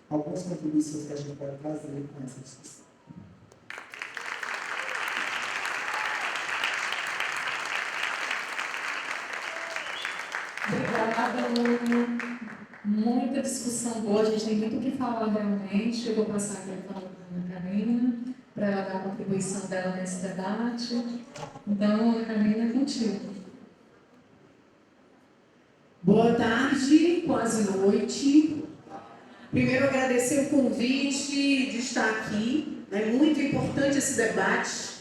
algumas contribuições que a gente pode trazer com essa discussão. Obrigada, Luna. Muita discussão boa, a gente tem muito o que falar realmente. Eu vou passar aqui a palavra para a Ana Karina, para ela dar a contribuição dela nesse debate. Então, Ana Karina, é contigo. Boa tarde, quase noite. Primeiro, agradecer o convite de estar aqui. É muito importante esse debate.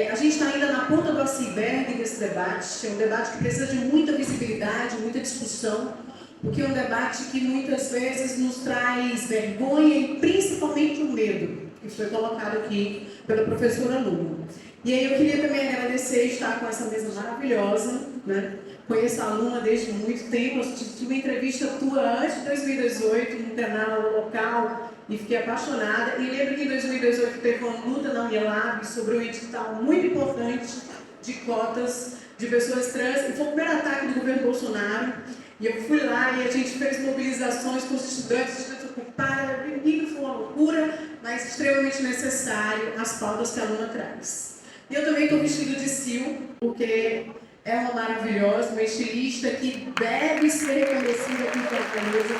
A gente está ainda na ponta do iceberg desse debate. É um debate que precisa de muita visibilidade, muita discussão, porque é um debate que muitas vezes nos traz vergonha e principalmente o medo, que foi colocado aqui pela professora Luna. E aí eu queria também agradecer estar com essa mesa maravilhosa, né? Conheço a Luna desde muito tempo, eu tive uma entrevista tua antes de 2018, no canal local, e fiquei apaixonada. E lembro que em 2018 teve uma luta na Unilab sobre um edital muito importante de cotas de pessoas trans, e foi o primeiro ataque do governo Bolsonaro. E eu fui lá e a gente fez mobilizações com os estudantes ocuparam, menino, foi uma loucura, mas extremamente necessário as pautas que a Luna traz. E eu também estou vestida de Sil, porque é uma maravilhosa, uma estilista que deve ser reconhecida aqui em Fortaleza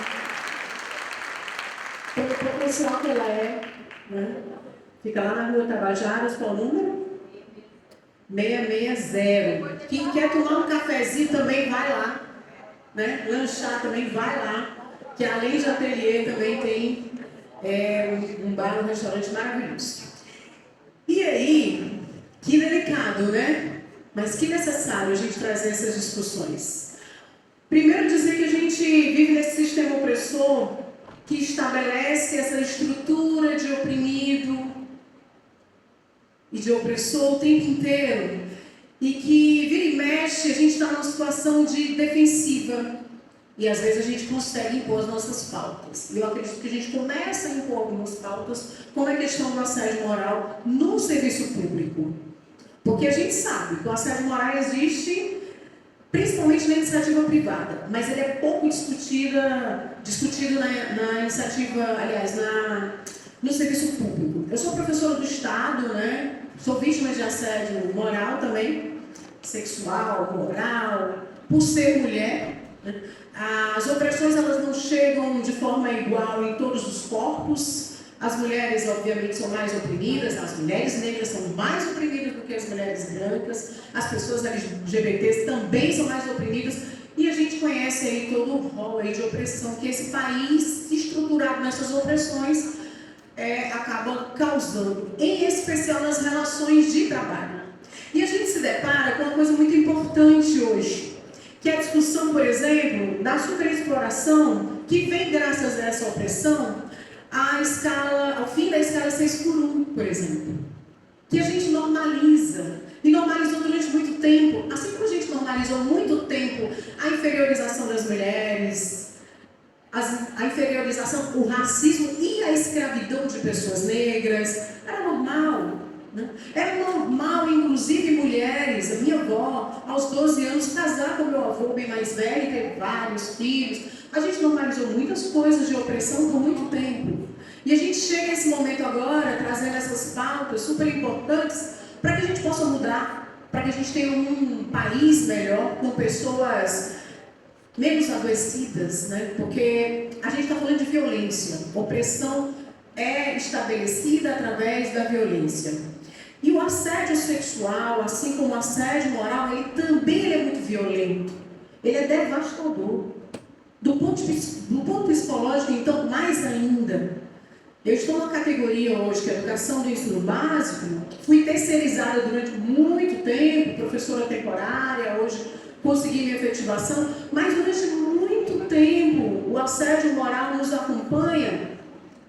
pelo potencial que ela é, né? Fica lá na Rua Tabajaras, qual o número? 660. Quem quer tomar um cafezinho também vai lá, né? Lanchar também vai lá, que além de ateliê também tem um bar, um restaurante maravilhoso. E aí, que delicado, né? Mas que necessário a gente trazer essas discussões. Primeiro, dizer que a gente vive nesse sistema opressor que estabelece essa estrutura de oprimido e de opressor o tempo inteiro. E que, vira e mexe, a gente está numa situação de defensiva. E às vezes a gente consegue impor as nossas pautas. E eu acredito que a gente começa a impor algumas pautas, como a questão do assédio moral no serviço público. Porque a gente sabe que o assédio moral existe principalmente na iniciativa privada, mas ele é pouco discutido na iniciativa, aliás, no serviço público. Eu sou professora do Estado, né? Sou vítima de assédio moral também, sexual, moral, por ser mulher. Né? As opressões elas não chegam de forma igual em todos os corpos. As mulheres, obviamente, são mais oprimidas, as mulheres negras são mais oprimidas do que as mulheres brancas, as pessoas LGBTs também são mais oprimidas, e a gente conhece aí todo o rol aí de opressão que esse país, estruturado nessas opressões, acaba causando, em especial nas relações de trabalho. E a gente se depara com uma coisa muito importante hoje, que é a discussão, por exemplo, da superexploração, que vem graças a essa opressão, ao fim da escala 6x1, por exemplo, que a gente normaliza, e normalizou durante muito tempo, assim como a gente normalizou muito tempo a inferiorização das mulheres, a inferiorização, o racismo e a escravidão de pessoas negras, era normal, né? Era normal, inclusive mulheres, a minha avó, aos 12 anos, casar com meu avô bem mais velho, ter vários filhos. A gente normalizou muitas coisas de opressão por muito tempo. E a gente chega nesse momento agora, trazendo essas pautas super importantes, para que a gente possa mudar, para que a gente tenha um país melhor, com pessoas menos adoecidas, né? Porque a gente está falando de violência. Opressão é estabelecida através da violência. E o assédio sexual, assim como o assédio moral, ele também é muito violento. Ele é devastador. Do ponto psicológico, então, mais ainda. Eu estou numa categoria hoje, que é a educação do ensino básico. Fui terceirizada durante muito tempo, professora temporária, hoje consegui minha efetivação, mas durante muito tempo o assédio moral nos acompanha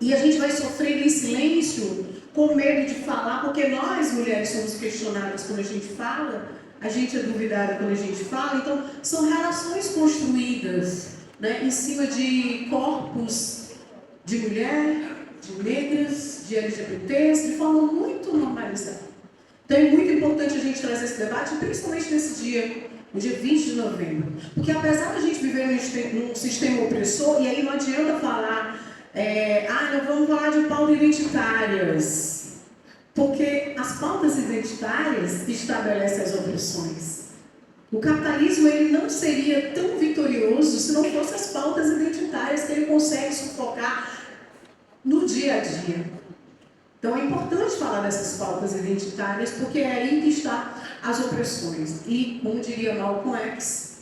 e a gente vai sofrendo em silêncio, com medo de falar, porque nós mulheres somos questionadas quando a gente fala, a gente é duvidada quando a gente fala, então são relações construídas, né, em cima de corpos de mulher, de negras, de LGBTs, de forma muito normalizada. Então é muito importante a gente trazer esse debate, principalmente nesse dia, no dia 20 de novembro. Porque apesar de a gente viver num sistema opressor, e aí não adianta falar, não vamos falar de pautas identitárias, porque as pautas identitárias estabelecem as opressões. O capitalismo ele não seria tão vitorioso se não fossem as pautas identitárias que ele consegue sufocar no dia a dia. Então é importante falar dessas pautas identitárias, porque é aí que estão as opressões. E, como diria Malcolm X,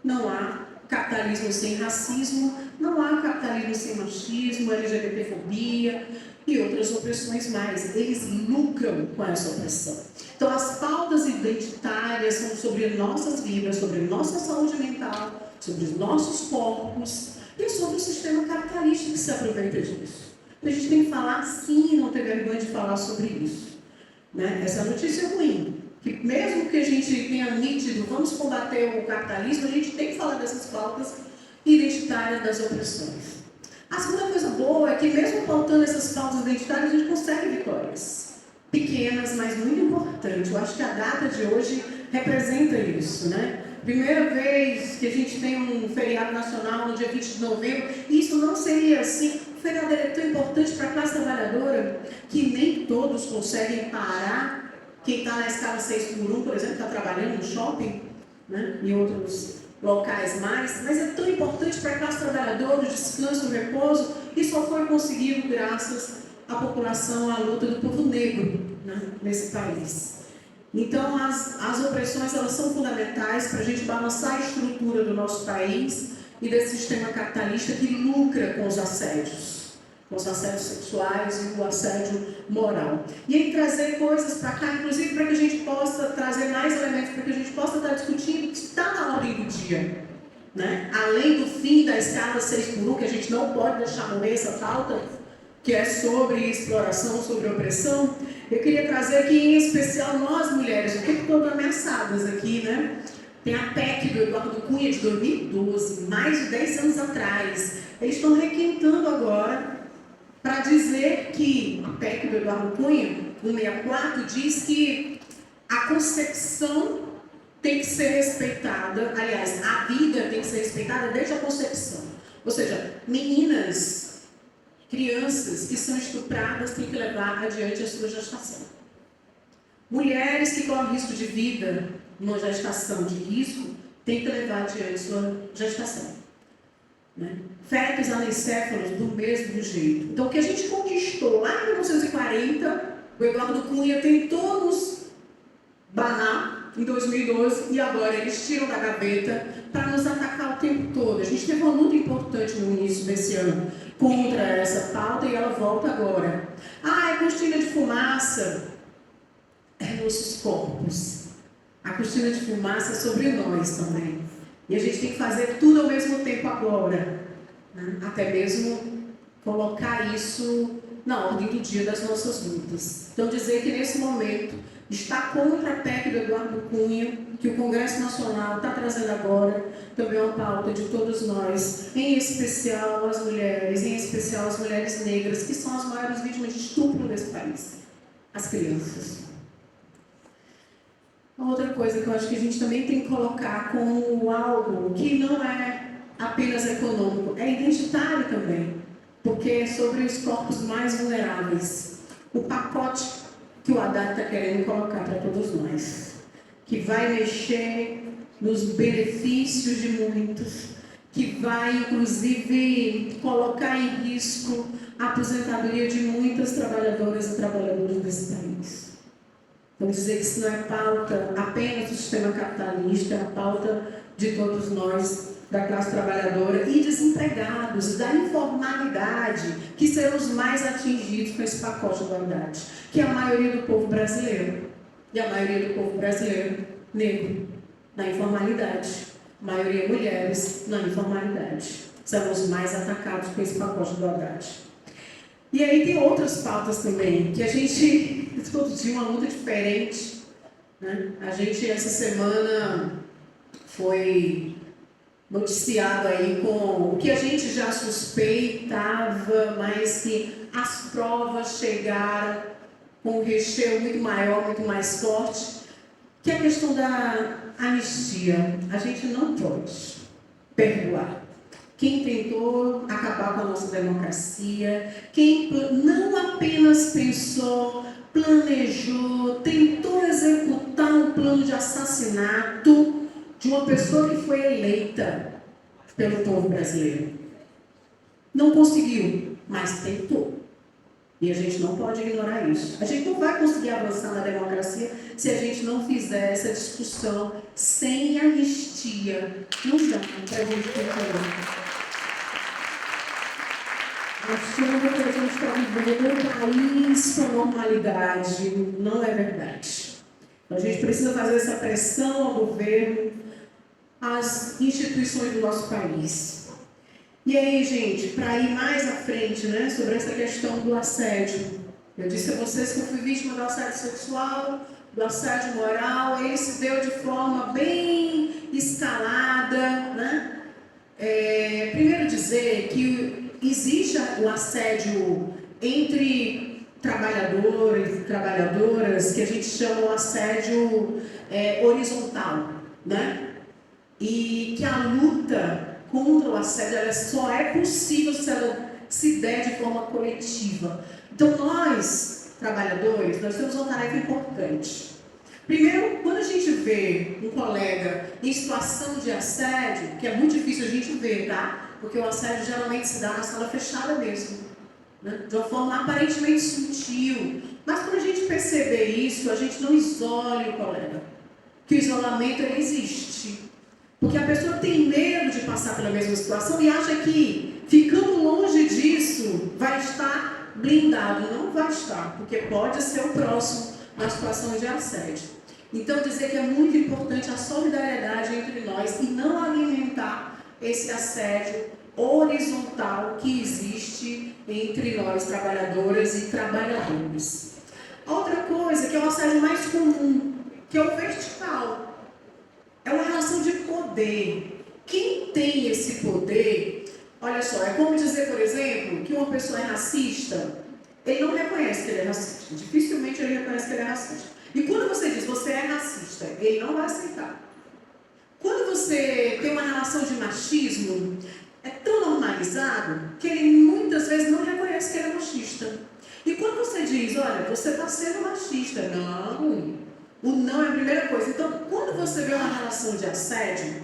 não há capitalismo sem racismo, não há capitalismo sem machismo, LGBTfobia e outras opressões mais. Eles lucram com essa opressão. Então as pautas identitárias são sobre nossas vidas, sobre nossa saúde mental, sobre os nossos corpos e sobre o sistema capitalista que se aproveita disso. A gente tem que falar sim, não ter vergonha de falar sobre isso. Né? Essa notícia é ruim. Que mesmo que a gente tenha nítido, vamos combater o capitalismo, a gente tem que falar dessas pautas identitárias das opressões. A segunda coisa boa é que mesmo pautando essas pautas identitárias, a gente consegue vitórias. Pequenas, mas muito importantes. Eu acho que a data de hoje representa isso, né? Primeira vez que a gente tem um feriado nacional no dia 20 de novembro, e isso não seria assim. O feriado é tão importante para a classe trabalhadora que nem todos conseguem parar. Quem está na escala 6x1, por exemplo, está trabalhando no shopping, né, e outros locais mais, mas é tão importante para a classe trabalhadora, o descanso, o repouso, e só foi conseguido graças à população, à luta do povo negro, né, nesse país. Então, as opressões elas são fundamentais para a gente balançar a estrutura do nosso país e desse sistema capitalista que lucra com os assédios sexuais e o assédio moral. E aí trazer coisas para cá, inclusive para que a gente possa trazer mais elementos, para que a gente possa estar discutindo o que está na ordem do dia. Né? Além do fim da escala 6x1, que a gente não pode deixar morrer essa pauta, que é sobre exploração, sobre opressão, eu queria trazer aqui em especial nós mulheres, o tempo todo ameaçadas aqui, né? Tem a PEC do Eduardo Cunha de 2012, mais de 10 anos atrás. Eles estão requentando agora para dizer que a PEC do Eduardo Cunha, 164, diz que a concepção tem que ser respeitada, aliás, a vida tem que ser respeitada desde a concepção. Ou seja, meninas, crianças que são estupradas têm que levar adiante a sua gestação. Mulheres que correm risco de vida numa gestação de risco têm que levar adiante a sua gestação. Né? Fetos anencéfalos do mesmo jeito. Então, o que a gente conquistou lá em 1940, o Eduardo Cunha tentou nos barrar em 2012 e agora eles tiram da gaveta para nos atacar o tempo todo. A gente teve uma luta importante no início desse ano contra essa pauta e ela volta agora. É cortina de fumaça. É nossos corpos. A cortina de fumaça é sobre nós também. E a gente tem que fazer tudo ao mesmo tempo agora. Né? Até mesmo colocar isso na ordem do dia das nossas lutas. Então dizer que nesse momento está contra a PEC do Eduardo Cunha, que o Congresso Nacional está trazendo agora, também é uma pauta de todos nós, em especial as mulheres, em especial as mulheres negras, que são as maiores vítimas de estupro desse país, as crianças. Outra coisa que eu acho que a gente também tem que colocar como algo que não é apenas econômico, é identitário também, porque é sobre os corpos mais vulneráveis. O pacote que o Haddad está querendo colocar para todos nós, que vai mexer nos benefícios de muitos, que vai, inclusive, colocar em risco a aposentadoria de muitas trabalhadoras e trabalhadores desse país. Vamos dizer que isso não é pauta apenas do sistema capitalista, é a pauta de todos nós, da classe trabalhadora e desempregados, da informalidade, que serão os mais atingidos com esse pacote do Haddad, que é a maioria do povo brasileiro. E a maioria do povo brasileiro, negro, na informalidade. A maioria mulheres, na informalidade. São os mais atacados com esse pacote do Haddad. E aí tem outras pautas também, que a gente, todo dia uma luta diferente, né? A gente, essa semana, foi noticiado aí com o que a gente já suspeitava, mas que as provas chegaram com um recheio muito maior, muito mais forte, que é a questão da anistia. A gente não pode perdoar quem tentou acabar com a nossa democracia, quem não apenas pensou, planejou, tentou executar um plano de assassinato de uma pessoa que foi eleita pelo povo brasileiro. Não conseguiu, mas tentou. E a gente não pode ignorar isso. A gente não vai conseguir avançar na democracia se a gente não fizer essa discussão sem anistia. Não dá para a gente ter. Achando que a gente está vivendo um país com normalidade. Não é verdade. A gente precisa fazer essa pressão ao governo, às instituições do nosso país. E aí, gente, para ir mais à frente, né, sobre essa questão do assédio. Eu disse a vocês que eu fui vítima do assédio sexual, do assédio moral. Esse deu de forma bem escalada, né? Primeiro dizer que existe o assédio entre trabalhadores e trabalhadoras, que a gente chama o assédio horizontal, né? E que a luta contra o assédio ela só é possível se ela se der de forma coletiva. Então nós, trabalhadores, nós temos uma tarefa importante. Primeiro, quando a gente vê um colega em situação de assédio, que é muito difícil a gente ver, tá? Porque o assédio geralmente se dá na sala fechada mesmo, né? De uma forma aparentemente sutil. Mas quando a gente perceber isso, a gente não isole o colega. Que o isolamento ele existe. Porque a pessoa tem medo de passar pela mesma situação e acha que, ficando longe disso, vai estar blindado. Não vai estar, porque pode ser o próximo na situação de assédio. Então, dizer que é muito importante a solidariedade entre nós e não alimentar esse assédio horizontal que existe entre nós, trabalhadoras e trabalhadores. Outra coisa, que é o assédio mais comum, que é o vertical. É uma relação de poder. Quem tem esse poder, olha só, é como dizer, por exemplo, que uma pessoa é racista, ele não reconhece que ele é racista. Dificilmente ele reconhece que ele é racista. E quando você diz, você é racista, ele não vai aceitar. Quando você tem uma relação de machismo, é tão normalizado que ele muitas vezes não reconhece que ele é machista. E quando você diz, olha, você está sendo machista, não. O não é a primeira coisa. Então, quando você vê uma relação de assédio,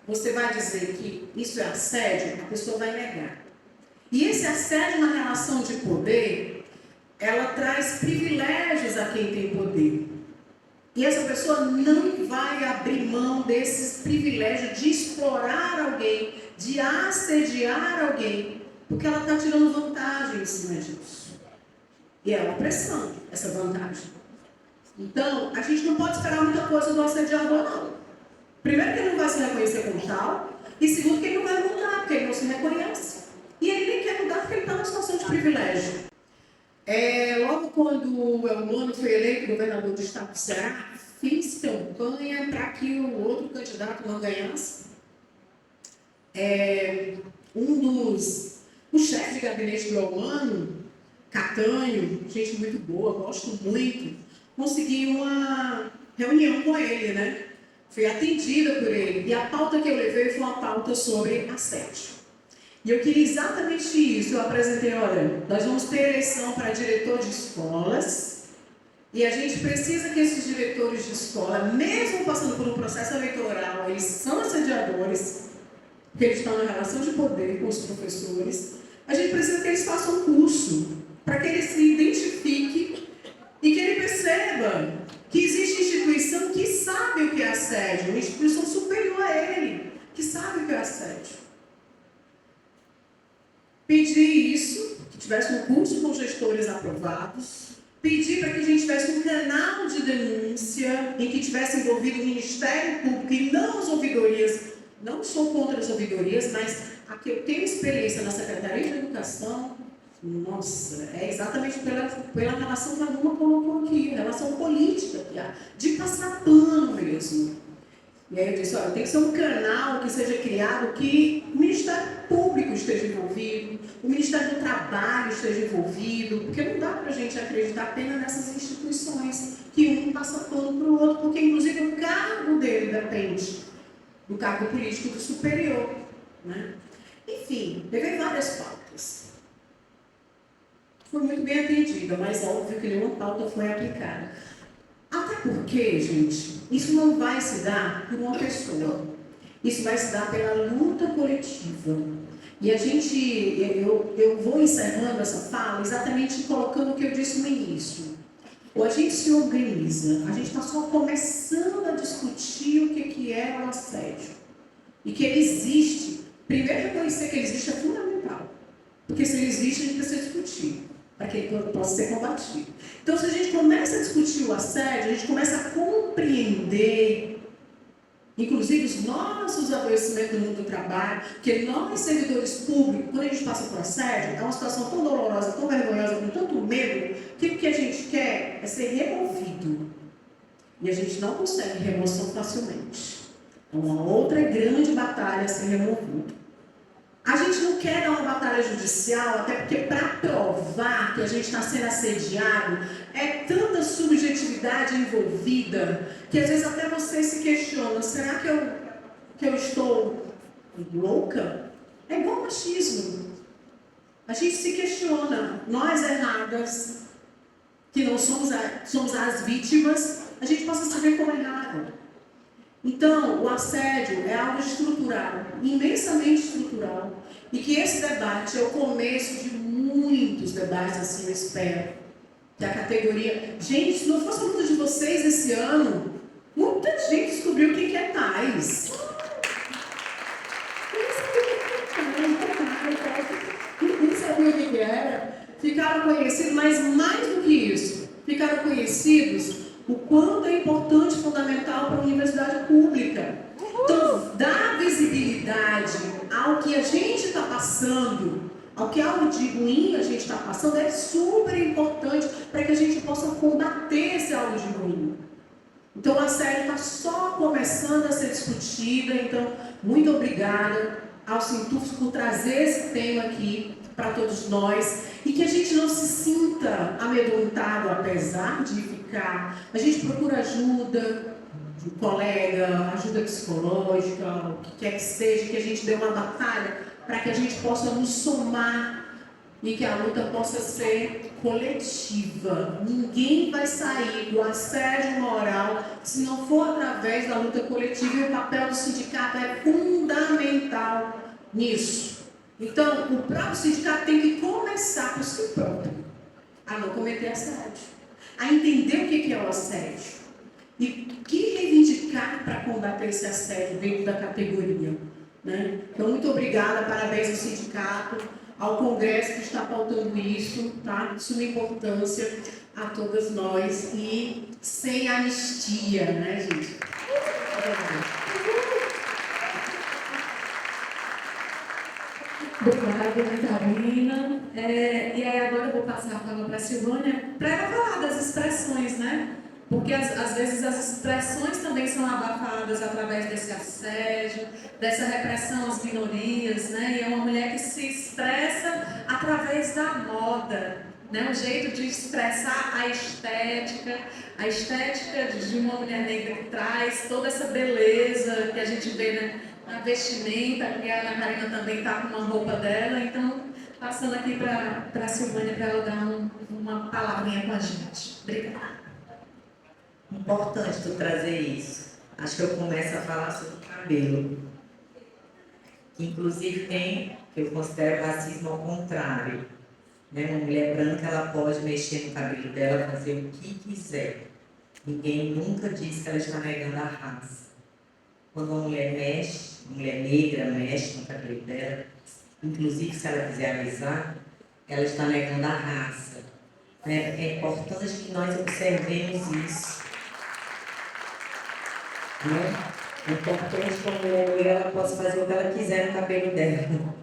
você vai dizer que isso é assédio, a pessoa vai negar. E esse assédio na relação de poder, ela traz privilégios a quem tem poder. E essa pessoa não vai abrir mão desses privilégios de explorar alguém, de assediar alguém, porque ela está tirando vantagem em cima disso. E é uma pressão, essa vantagem. Então, a gente não pode esperar muita coisa do assediador, não. Primeiro, que ele não vai se reconhecer como tal, e segundo, que ele não vai mudar, porque ele não se reconhece. E ele nem quer mudar porque ele está numa situação de privilégio. Logo quando o Elmano foi eleito governador do estado do Ceará, fiz campanha para que o outro candidato não ganhasse. O chefe de gabinete do Elmano, Catanho, gente muito boa, gosto muito, consegui uma reunião com ele, né? Fui atendida por ele. E a pauta que eu levei foi uma pauta sobre assédio. E eu queria exatamente isso. Eu apresentei, olha, nós vamos ter eleição para diretor de escolas E a gente precisa que esses diretores de escola, mesmo passando por um processo eleitoral, eles são assediadores, porque eles estão na relação de poder com os professores. A gente precisa que eles façam um curso, para que ele se identifique e que ele perceba que existe instituição que sabe o que é assédio, uma instituição superior a ele, que sabe o que é assédio. Pedir isso, que tivesse um curso com gestores aprovados, pedir para que a gente tivesse um canal de denúncia em que tivesse envolvido o Ministério Público e não as ouvidorias. Não sou contra as ouvidorias, mas a que eu tenho experiência na Secretaria de Educação, nossa, é exatamente pela relação que a Luma colocou aqui, relação política, de passar pano mesmo. E aí eu disse, olha, tem que ser um canal que seja criado que o Ministério Público esteja envolvido, o Ministério do Trabalho esteja envolvido, porque não dá para a gente acreditar apenas nessas instituições, que um passa pano para o outro, porque inclusive o cargo dele depende do cargo político do superior. Né? Enfim, teve várias pautas. Foi muito bem atendida, mas óbvio que nenhuma pauta foi aplicada. Até porque, gente, isso não vai se dar por uma pessoa. Isso vai se dar pela luta coletiva. E eu vou encerrando essa fala exatamente colocando o que eu disse no início. Ou a gente se organiza, a gente está só começando a discutir o que é o assédio. E que ele existe. Primeiro, reconhecer que ele existe é fundamental. Porque se ele existe, a gente precisa discutir, para que ele possa ser combatido. Então, se a gente começa a discutir o assédio, a gente começa a compreender, inclusive, os nossos adoecimentos no mundo do trabalho, porque nós, servidores públicos, quando a gente passa por assédio, é uma situação tão dolorosa, tão vergonhosa, com tanto medo, que o que a gente quer é ser removido. E a gente não consegue remoção facilmente. É uma outra grande batalha a ser removido. A gente não quer dar uma batalha judicial, até porque para provar que a gente está sendo assediado, é tanta subjetividade envolvida, que às vezes até você se questiona, será que eu estou louca? É igual machismo. A gente se questiona, nós erradas, que não somos as vítimas, a gente passa a saber como errado. Então, o assédio é algo estrutural, imensamente estrutural, e que esse debate é o começo de muitos debates, assim, eu espero, que a categoria... Gente, se não fosse a luta de vocês esse ano, muita gente descobriu o que é TAIS. Ninguém sabia o que era. Ficaram conhecidos, mas mais do que isso, ficaram conhecidos o quanto é importante e fundamental para a universidade pública. Então, dar visibilidade ao que a gente está passando, ao que algo de ruim a gente está passando, é super importante para que a gente possa combater esse algo de ruim. Então, a série está só começando a ser discutida. Então, muito obrigada ao Sintufos por trazer esse tema aqui para todos nós. E que a gente não se sinta amedrontado, apesar de ficar. A gente procura ajuda de um colega, ajuda psicológica, o que quer que seja, que a gente dê uma batalha para que a gente possa nos somar e que a luta possa ser coletiva. Ninguém vai sair do assédio moral se não for através da luta coletiva, e o papel do sindicato é fundamental nisso. Então, o próprio sindicato tem que começar por si próprio a não cometer assédio, a entender o que é o assédio e o que reivindicar para combater esse assédio dentro da categoria. Né? Então, muito obrigada, parabéns ao sindicato, ao Congresso que está pautando isso, tá? De suma importância a todas nós e sem anistia, né, gente? Obrigada, Carolina. E aí agora eu vou passar a palavra para a Silvânia para ela falar das expressões, né? Porque às vezes as expressões também são abafadas através desse assédio, dessa repressão às minorias, né? E é uma mulher que se expressa através da moda, né? O jeito de expressar a estética de uma mulher negra que traz toda essa beleza que a gente vê, né? Na vestimenta, porque a Ana Karina também está com uma roupa dela, então passando aqui para a Silvânia para ela dar uma palavrinha com a gente. Obrigada. Importante tu trazer isso. Acho que eu começo a falar sobre o cabelo. Que inclusive tem, que eu considero racismo ao contrário. Né? Uma mulher branca, ela pode mexer no cabelo dela, fazer o que quiser. Ninguém nunca diz que ela está negando a raça. Quando uma mulher mexe, uma mulher negra mexe no cabelo dela, inclusive se ela quiser alisar, ela está negando a raça. É importante que nós observemos isso. Né? É importante que a mulher negra ela possa fazer o que ela quiser no cabelo dela,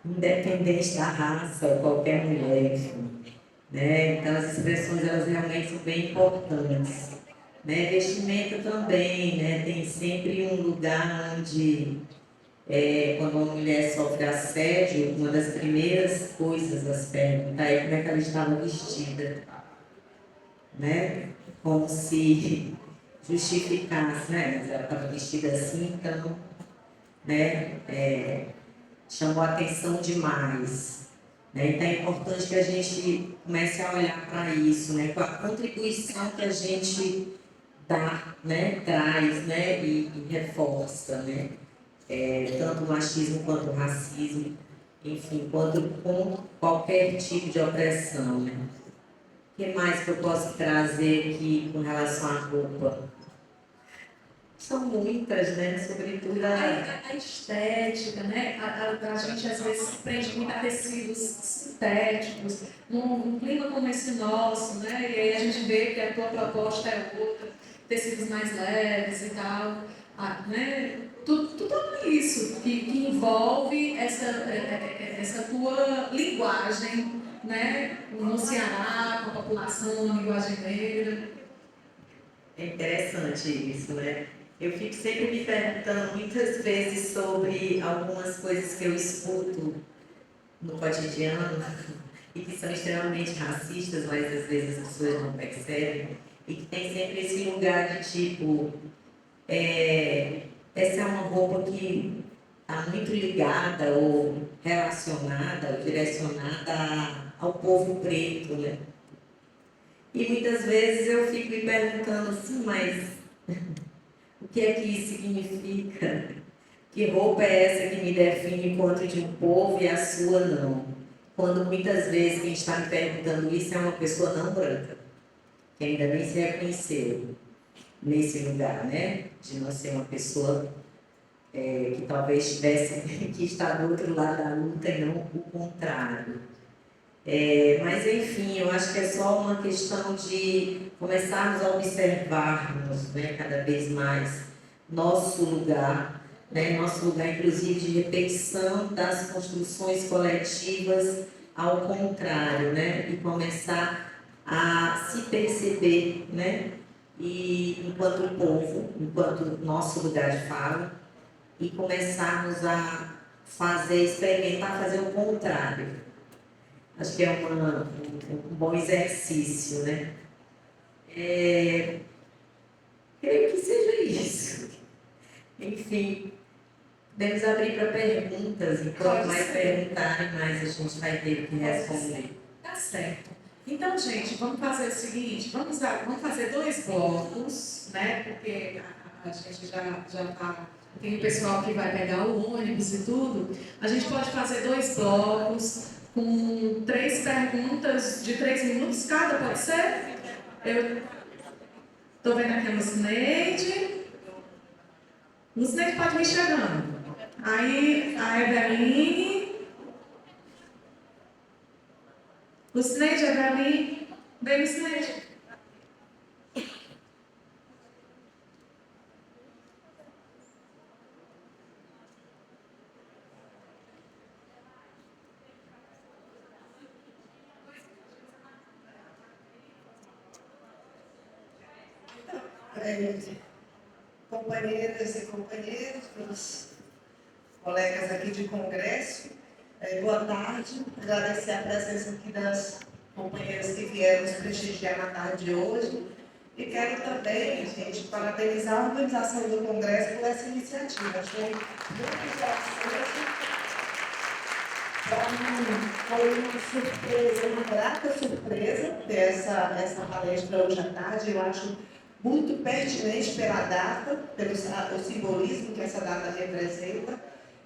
independente da raça ou qualquer mulher, enfim. Né? Então as expressões elas realmente são bem importantes. Né? Vestimenta também, né? Tem sempre um lugar onde quando uma mulher sofre assédio, uma das primeiras coisas a se perguntar é como é que ela estava vestida. Né? Como se justificasse, né? Mas ela estava vestida assim, então, né? Chamou a atenção demais. Né? Então é importante que a gente comece a olhar para isso, né? Com a contribuição que a gente dá, né? Traz, né? E reforça, né? Tanto o machismo quanto o racismo, enfim, quanto com qualquer tipo de opressão, né? O que mais que eu posso trazer aqui com relação à roupa? São muitas, né? Sobretudo A estética, né? A gente às vezes prende muito a tecidos sintéticos, num clima como esse nosso, né? E aí a gente vê que a tua proposta é outra, tecidos mais leves e tal, né? Tudo isso que envolve essa tua linguagem, né? No Ceará, com a população, a linguagem negra. É interessante isso, né? Eu fico sempre me perguntando muitas vezes sobre algumas coisas que eu escuto no cotidiano e que são extremamente racistas, mas às vezes as pessoas não percebem, e que tem sempre esse lugar de tipo, essa é uma roupa que está muito ligada ou relacionada ou direcionada ao povo preto, né? E muitas vezes eu fico me perguntando assim, mas o que é que isso significa? Que roupa é essa que me define enquanto de um povo e a sua não? Quando muitas vezes quem está me perguntando isso é uma pessoa não branca, que ainda nem se reconheceu nesse lugar, né? De não ser uma pessoa que talvez tivesse que estar do outro lado da luta e não o contrário. Mas enfim, eu acho que é só uma questão de começarmos a observarmos, né, cada vez mais nosso lugar, né, nosso lugar inclusive de repetição das construções coletivas ao contrário, né, e começar a se perceber, né, e enquanto povo, enquanto nosso lugar de fala, e começarmos a experimentar fazer o contrário. Acho que é um bom exercício, né? Creio que seja isso. Enfim, podemos abrir para perguntas, e quanto mais perguntarem, mais a gente vai ter que responder. Tá certo. Então, gente, vamos fazer o seguinte, vamos fazer 2 blocos, né? Porque a gente já está... Tem o pessoal que vai pegar o ônibus e tudo. A gente pode fazer 2 blocos com 3 perguntas de 3 minutos cada, pode ser? Eu estou vendo aqui a Lucineide. Lucineide pode me chegando. Aí a Eveline. Lucineide, Eveline. Vem, Lucineide. Companheiras e companheiros, meus colegas aqui de congresso, boa tarde. Agradecer a presença aqui das companheiras que vieram nos prestigiar na tarde de hoje. E quero também, gente, parabenizar a organização do congresso por essa iniciativa. Achei muito interessante. Para mim, foi uma surpresa, uma grata surpresa ter essa palestra hoje à tarde. Eu acho muito pertinente pela data, pelo o simbolismo que essa data representa,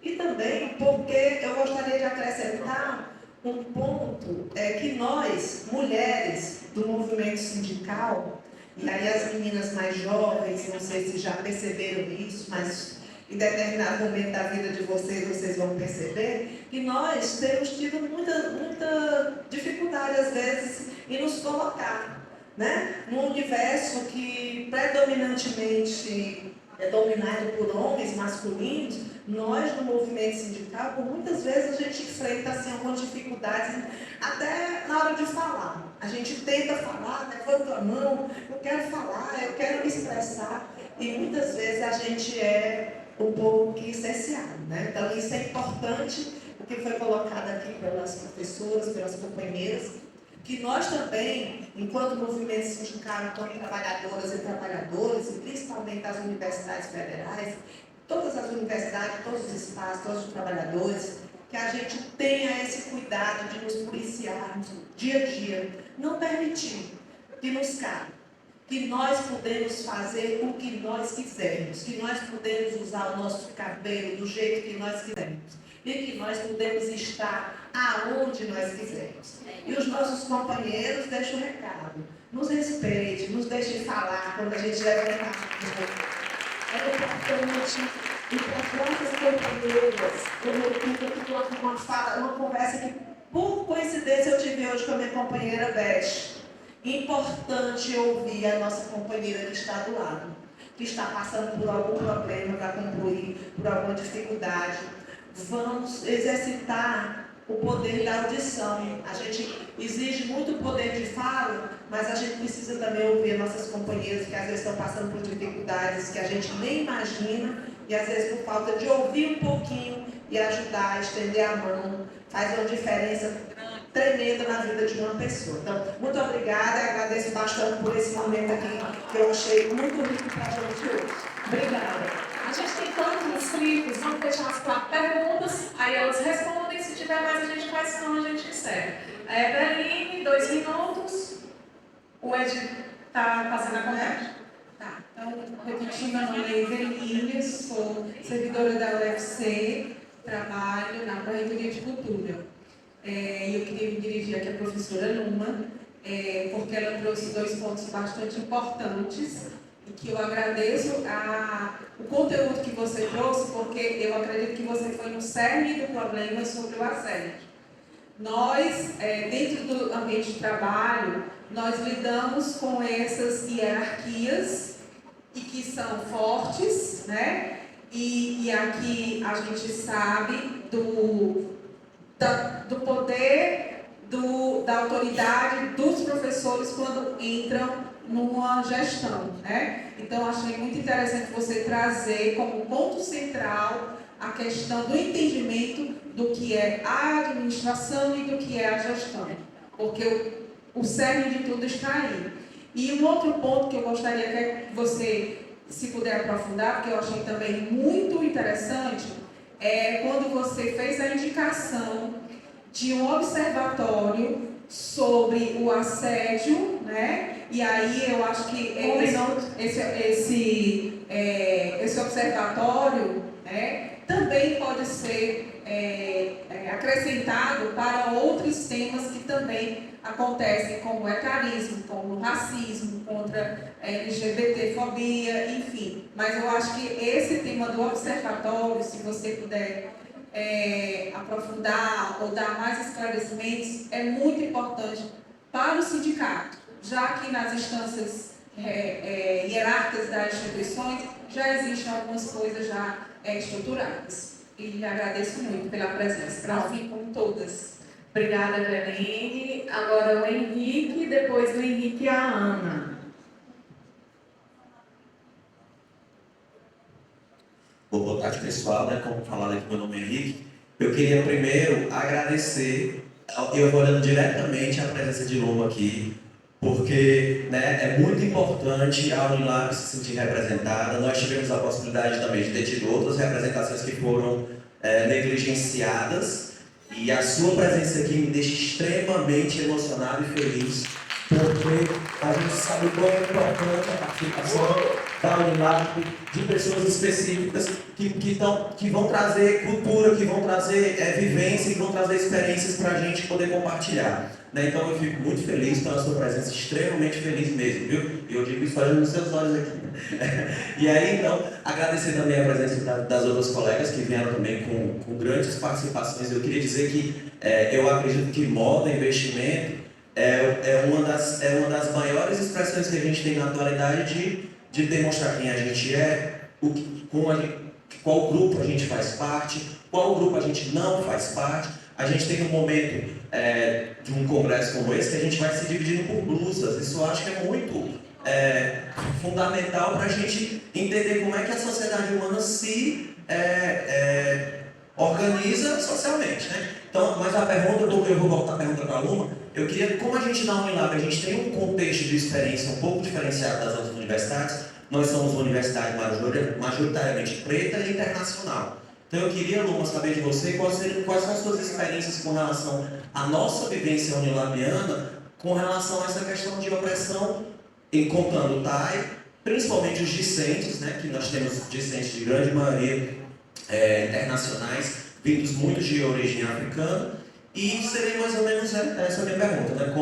e também porque eu gostaria de acrescentar um ponto que nós, mulheres do movimento sindical, e aí as meninas mais jovens, não sei se já perceberam isso, mas em determinado momento da vida de vocês vão perceber que nós temos tido muita dificuldade, às vezes, em nos colocar, né? Num universo que predominantemente é dominado por homens masculinos. Nós, no movimento sindical, por muitas vezes a gente enfrenta assim, algumas dificuldades, até na hora de falar. A gente tenta falar, levanta a mão, eu quero falar, eu quero me expressar, e muitas vezes a gente é um pouco cerceado, né? Então isso é importante, o que foi colocado aqui pelas professoras, pelas companheiras, que nós também, enquanto movimento sindical, enquanto trabalhadoras e trabalhadores, e principalmente as universidades federais, todas as universidades, todos os espaços, todos os trabalhadores, que a gente tenha esse cuidado de nos policiarmos dia a dia, não permitir que nos caia, que nós podemos fazer o que nós quisermos, que nós podemos usar o nosso cabelo do jeito que nós quisermos, e que nós podemos estar aonde nós quisermos. E os nossos companheiros deixam o recado, nos respeite, nos deixem falar quando a gente levanta a mão. É importante, e para as nossas companheiras, eu repito aqui uma conversa que, por coincidência, eu tive hoje com a minha companheira Beth. Importante ouvir a nossa companheira que está do lado, que está passando por algum problema para concluir, por alguma dificuldade. Vamos exercitar o poder da audição. A gente exige muito poder de fala, mas a gente precisa também ouvir nossas companheiras que às vezes estão passando por dificuldades que a gente nem imagina, e às vezes por falta de ouvir um pouquinho e ajudar, estender a mão, faz uma diferença tremenda na vida de uma pessoa. Então, muito obrigada, agradeço bastante por esse momento aqui, que eu achei muito rico para a gente hoje. Obrigada. A gente tem tantos inscritos, vamos deixar as 4 perguntas, aí elas respondem, se tiver mais a gente faz, senão a gente encerra. Eveline, 2 minutos. O Ed está fazendo a contagem. Tá, então, repetindo, meu nome é Eveline, sou servidora da UFC, trabalho na Pró-Reitoria de Cultura. Eu queria me dirigir aqui à professora Luma, porque ela trouxe 2 pontos bastante importantes, e que eu agradeço o conteúdo que você trouxe, porque eu acredito que você foi no cerne do problema sobre o assédio. Nós, dentro do ambiente de trabalho, nós lidamos com essas hierarquias e que são fortes, né? E aqui a gente sabe do poder, da autoridade dos professores quando entram numa gestão, né? Então, achei muito interessante você trazer como ponto central a questão do entendimento do que é a administração e do que é a gestão, porque o cerne de tudo está aí. E um outro ponto que eu gostaria que você, se puder aprofundar, porque eu achei também muito interessante, é quando você fez a indicação de um observatório sobre o assédio, né? E aí eu acho que esse observatório, né, também pode ser acrescentado para outros temas que também acontecem, como o etarismo, como o racismo, contra a LGBTfobia, enfim. Mas eu acho que esse tema do observatório, se você puder aprofundar ou dar mais esclarecimentos, é muito importante para o sindicato, já que nas instâncias hierárquicas das instituições já existem algumas coisas já estruturadas. E lhe agradeço muito pela presença, para ouvir com todas. Obrigada, Eveline. Agora o Henrique, depois do Henrique a Ana. Boa tarde, pessoal, né? Como falaram aqui, meu nome é Henrique. Eu queria primeiro agradecer, eu olhando diretamente a presença de Luma aqui, porque, né, é muito importante a Unilab se sentir representada. Nós tivemos a possibilidade também de ter tido outras representações que foram negligenciadas, e a sua presença aqui me deixa extremamente emocionado e feliz porque a gente sabe qual é importante a participação da Unilab, de pessoas específicas que vão trazer cultura, que vão trazer vivência, que vão trazer experiências para a gente poder compartilhar. Né? Então eu fico muito feliz pela sua presença, extremamente feliz mesmo, viu? E eu digo isso olhando nos seus olhos aqui. E aí, então, agradecer também a presença das outras colegas que vieram também com grandes participações. Eu queria dizer que eu acredito que moda, investimento, é uma das maiores expressões que a gente tem na atualidade de demonstrar quem a gente é, qual grupo a gente faz parte, qual grupo a gente não faz parte. A gente tem um momento de um congresso como esse que a gente vai se dividindo por blusas. Isso eu acho que é muito fundamental para a gente entender como é que a sociedade humana se organiza socialmente, né? Então, mas a pergunta, eu vou voltar a pergunta para a Luma. Eu queria, como a gente na Unilab, a gente tem um contexto de experiência um pouco diferenciado das outras universidades. Nós somos uma universidade majoritariamente preta e internacional. Então eu queria, Luma, saber de você quais são as suas experiências com relação à nossa vivência unilabiana, com relação a essa questão de opressão, encontrando o TAI, principalmente os discentes, né, que nós temos discentes de grande maioria internacionais, vindos muito de origem africana, e seria mais ou menos essa a minha pergunta, né?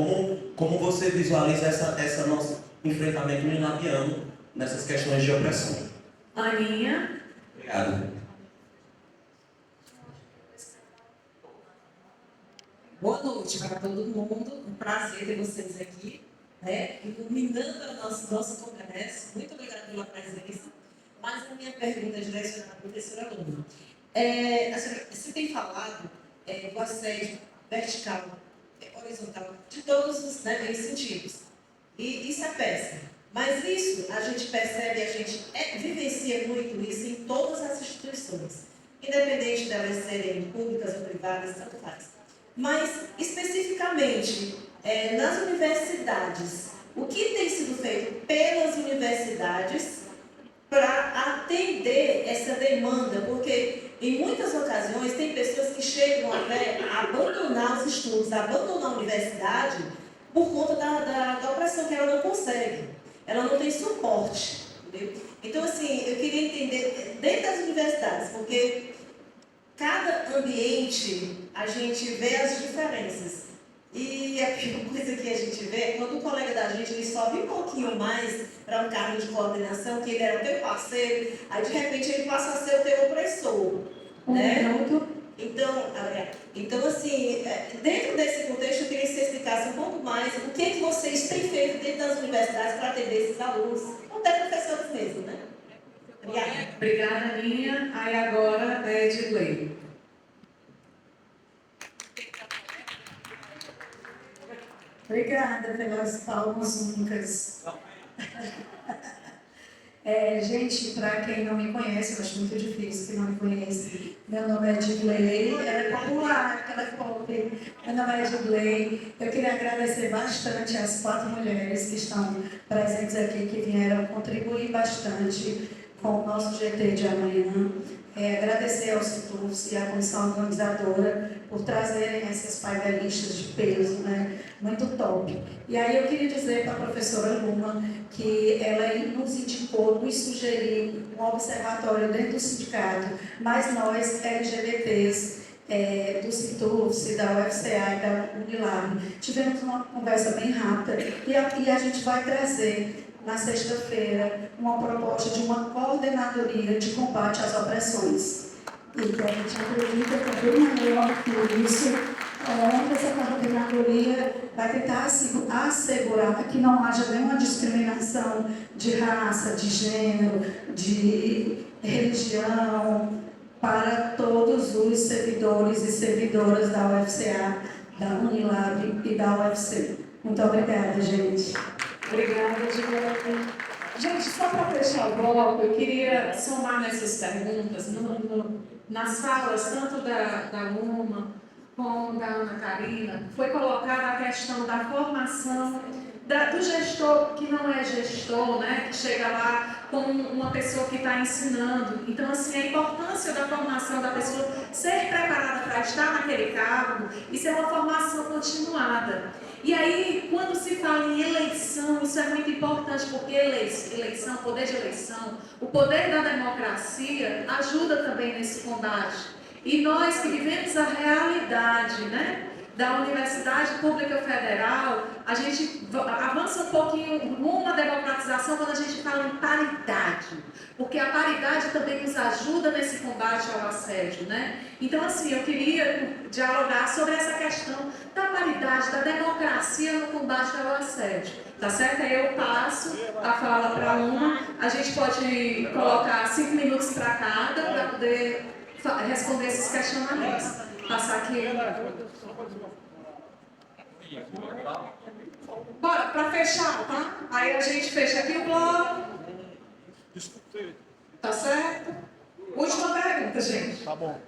Como você visualiza essa nosso enfrentamento unilabiano nessas questões de opressão? Aninha. Obrigado. Boa noite para todo mundo, um prazer ter vocês aqui, né? Iluminando o nosso congresso. Muito obrigada pela presença. Mas a minha pergunta é direcionada à professora Luma. Você tem falado do assédio vertical, horizontal, de todos os sentidos. E isso é péssimo. Mas isso a gente percebe, a gente vivencia muito isso em todas as instituições, independente de elas serem públicas ou privadas, tanto faz. Mas, especificamente, nas universidades, o que tem sido feito pelas universidades para atender essa demanda? Porque, em muitas ocasiões, tem pessoas que chegam até a abandonar os estudos, a abandonar a universidade por conta da opressão, que ela não consegue. Ela não tem suporte. Entendeu? Então, assim, eu queria entender, dentro das universidades, porque cada ambiente a gente vê as diferenças. E a pior coisa que a gente vê é quando o colega da gente ele sobe um pouquinho mais para um cargo de coordenação, que ele era o teu parceiro, aí de repente ele passa a ser o teu opressor. Né? Então, assim, dentro desse contexto, eu queria que você explicasse um pouco mais o que vocês têm feito dentro das universidades para atender esses alunos, ou até professores mesmo, né? Obrigada. Obrigada, Aninha. Aí agora é Edgley. Obrigada pelas palmas únicas. Gente, para quem não me conhece, eu acho muito difícil que não me conhece. Meu nome é Edgley, é popular, aquela pop. Meu nome é Edgley. Eu queria agradecer bastante às 4 mulheres que estão presentes aqui, que vieram contribuir bastante com o nosso GT de amanhã. Agradecer ao CITUFS e à comissão organizadora por trazerem essas painelistas de peso, né? Muito top. E aí eu queria dizer para a professora Luma que ela nos indicou, nos sugeriu um observatório dentro do sindicato, mas nós, LGBTs, do CITUFS, da UFCA e da Unilab, tivemos uma conversa bem rápida e a gente vai trazer na sexta-feira uma proposta de uma coordenadoria de combate às opressões. E que a gente acredita que é bem maior que isso, onde essa coordenadoria vai tentar assegurar que não haja nenhuma discriminação de raça, de gênero, de religião, para todos os servidores e servidoras da UFCA, da Unilab e da UFC. Muito obrigada, gente. Obrigada, Edgley. Gente, só para fechar o bloco, eu queria somar nessas perguntas, nas falas, tanto da Luma como da Ana Karina, foi colocada a questão da formação do gestor que não é gestor, né? Que chega lá como uma pessoa que está ensinando. Então, assim, a importância da formação da pessoa ser preparada para estar naquele cargo, isso é uma formação continuada. E aí, quando se fala em eleição, isso é muito importante, porque eleição, poder de eleição, o poder da democracia ajuda também nesse combate. E nós que vivemos a realidade, né, da Universidade Pública Federal, a gente avança um pouquinho rumo à democratização quando a gente fala em paridade, porque a paridade também nos ajuda nesse combate ao assédio, né? Então, assim, eu queria dialogar sobre essa questão da paridade, da democracia no combate ao assédio, tá certo? Aí eu passo a fala para uma, a gente pode colocar 5 minutos para cada, para poder responder esses questionamentos. Passar aqui. Bora, para fechar, tá? Aí a gente fecha aqui o bloco. Tá certo? Última pergunta, gente. Tá bom.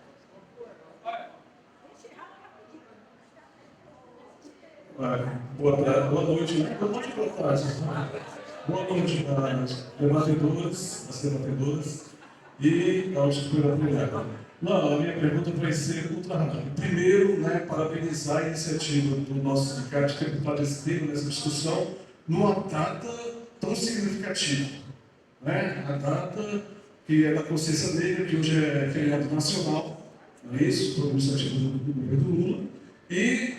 Boa noite. Boa noite, boa tarde. Boa noite às debatedoras, às debatedoras e aos que foram apoiados. Não, a minha pergunta vai ser ultra rápida. Primeiro, né, parabenizar a iniciativa do nosso sindicato de ter botado esse tema nessa discussão numa data tão significativa. Né? A data que é da consciência negra, que hoje é feriado nacional, não é isso? Por iniciativa do governo Lula. E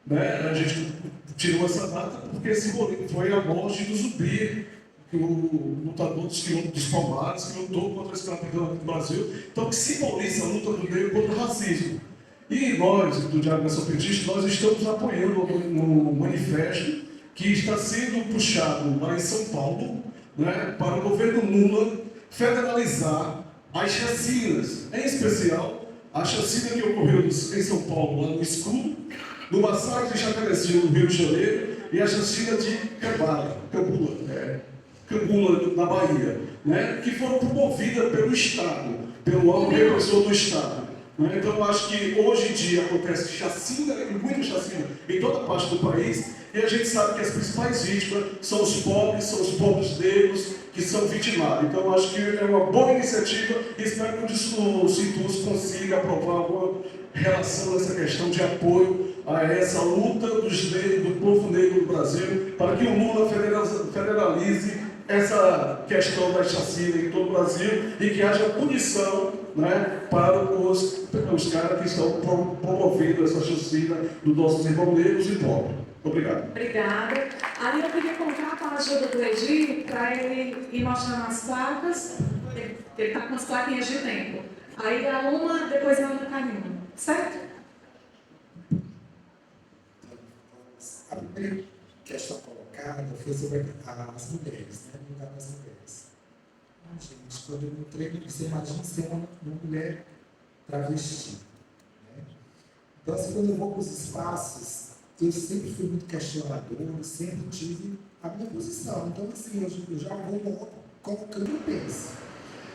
né, a gente tirou essa data porque foi a morte do Zumbi, que o lutador dos Palmares, que lutou contra a escravidão aqui no Brasil, então que simboliza a luta do negro contra o racismo. E nós, do Diário Nacional Petista, nós estamos apoiando no manifesto que está sendo puxado lá em São Paulo, né, para o governo Lula federalizar as chacinas, em especial a chacina que ocorreu em São Paulo, lá no Escudo, no massacre de Jacarezinho, no Rio de Janeiro, e a chacina de Cambula, na Bahia, né, que foram promovidas pelo Estado, pelo órgão repressor do Estado. Né? Então, eu acho que hoje em dia acontece chacina, muita chacina, em toda parte do país, e a gente sabe que as principais vítimas são os povos negros, que são vitimados. Então, eu acho que é uma boa iniciativa e espero que o Citus consiga aprovar alguma relação a essa questão de apoio a essa luta do povo negro do Brasil, para que o Lula federalize essa questão da chacina em todo o Brasil e que haja punição, né, para os caras que estão promovendo essa chacina dos nossos irmãos negros e pobres. Obrigado. Obrigada. Aí eu queria contar com a ajuda do Edir para ele ir mostrando as placas. Ele está com as plaquinhas de tempo. Aí dá uma, depois dá outra caminho. Certo? A primeira questão colocada foi sobre as mulheres, né? O lugar das mulheres. Gente, quando eu entrei, você imagina ser uma mulher travesti. Né? Então, assim, quando eu vou para os espaços, eu sempre fui muito questionador, sempre tive a minha posição. Então, assim, eu já vou logo colocando o peso.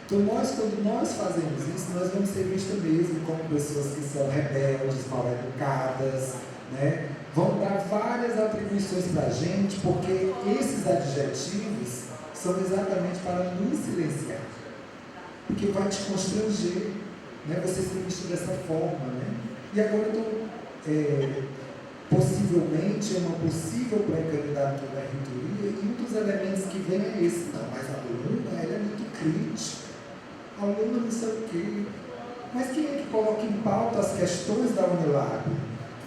Então, quando nós fazemos isso, nós vamos ser vistos mesmo como pessoas que são rebeldes, mal educadas, né? Vão dar várias atribuições para a gente, porque esses adjetivos são exatamente para nos silenciar. Porque vai te constranger, né? Você se vestir dessa forma, né? E agora eu estou... possivelmente é uma possível pré-candidatura da reitoria, e um dos elementos que vem é esse. Não, mas a aluna, ela é muito crítica, a aluna não sei o quê. Mas quem é que coloca em pauta as questões da Unilab?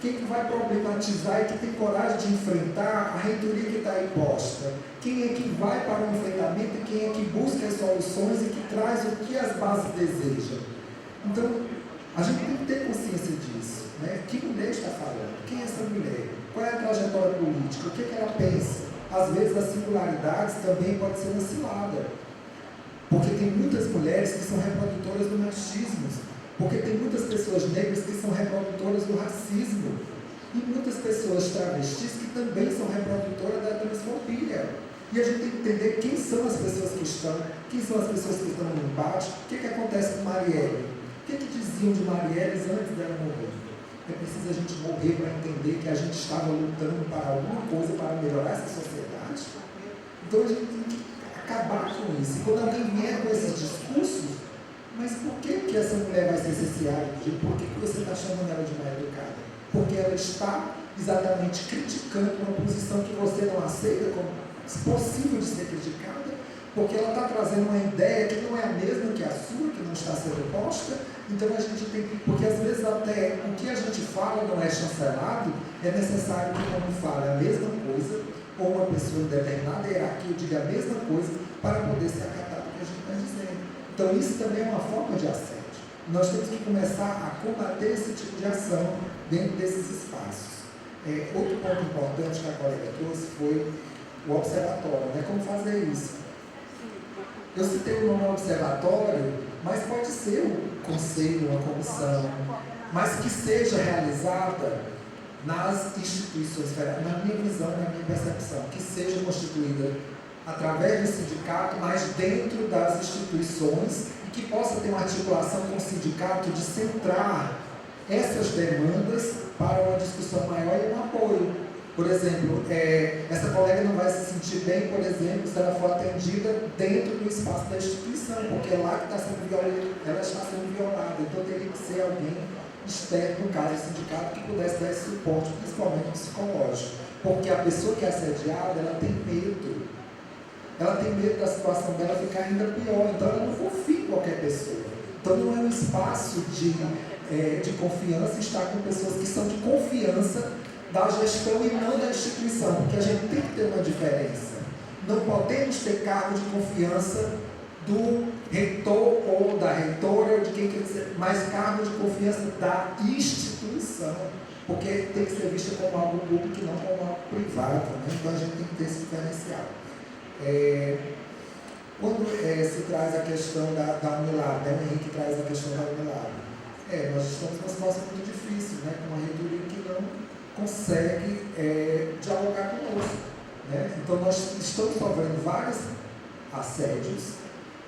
Quem é que vai problematizar e que tem coragem de enfrentar a reitoria que está aí posta? Quem é que vai para o enfrentamento e quem é que busca as soluções e que traz o que as bases desejam? Então, a gente tem que ter consciência disso. Né? Que mulher está falando? Quem é essa mulher? Qual é a trajetória política? O que é que ela pensa? Às vezes as singularidades também podem ser uma cilada. Porque tem muitas mulheres que são reprodutoras do machismo. Porque tem muitas pessoas negras que são reprodutoras do racismo. E muitas pessoas travestis que também são reprodutoras da transfobia. E a gente tem que entender quem são as pessoas que estão, quem são as pessoas que estão no embate, o que acontece com Marielle. O que diziam de Marielle antes dela morrer? é preciso a gente morrer para entender que a gente estava lutando para alguma coisa para melhorar essa sociedade. Então a gente tem que acabar com isso. E quando alguém vier com esses discursos, mas por que essa mulher vai ser censurada? Por que você está chamando ela de mal educada? Porque ela está exatamente criticando uma posição que você não aceita como possível de ser criticada, porque ela está trazendo uma ideia que não é a mesma que a sua, que não está sendo posta. Então a gente tem que, porque às vezes até o que a gente fala não é chancelado, é necessário que o homem fale a mesma coisa, ou uma pessoa de determinada hierarquia diga a mesma coisa, para poder ser acatado o que a gente está dizendo. Então isso também é uma forma de assédio. Nós temos que começar a combater esse tipo de ação dentro desses espaços. Outro ponto importante que a colega trouxe foi o observatório, né? Como fazer isso? Eu citei o nome observatório, mas pode ser um conselho, uma comissão, mas que seja realizada nas instituições federais, na minha visão, na minha percepção, que seja constituída através do sindicato, mas dentro das instituições, e que possa ter uma articulação com o sindicato de centrar essas demandas para uma discussão maior e um apoio. Por exemplo, essa colega não vai se sentir bem, por exemplo, se ela for atendida dentro do espaço da instituição, porque é lá que está sendo violada, ela está sendo violada. Então teria que ser alguém externo, no caso do sindicato, que pudesse dar esse suporte, principalmente psicológico. Porque a pessoa que é assediada, ela tem medo. Ela tem medo da situação dela ficar ainda pior, então ela não confia em qualquer pessoa. Então não é um espaço de confiança estar com pessoas que são de confiança da gestão e não da instituição, porque a gente tem que ter uma diferença. Não podemos ter cargo de confiança do reitor ou da reitora, ou de quem quer dizer, mas cargo de confiança da instituição, porque tem que ser vista como algo público e não como algo privado, né? Então a gente tem que ter esse diferencial. Quando se traz a questão da Unilab, né? O Henrique traz a questão da Unilab, nós estamos numa situação muito difícil, né? Com uma reitoria que não consegue dialogar conosco, né? Então nós estamos sofrendo vários assédios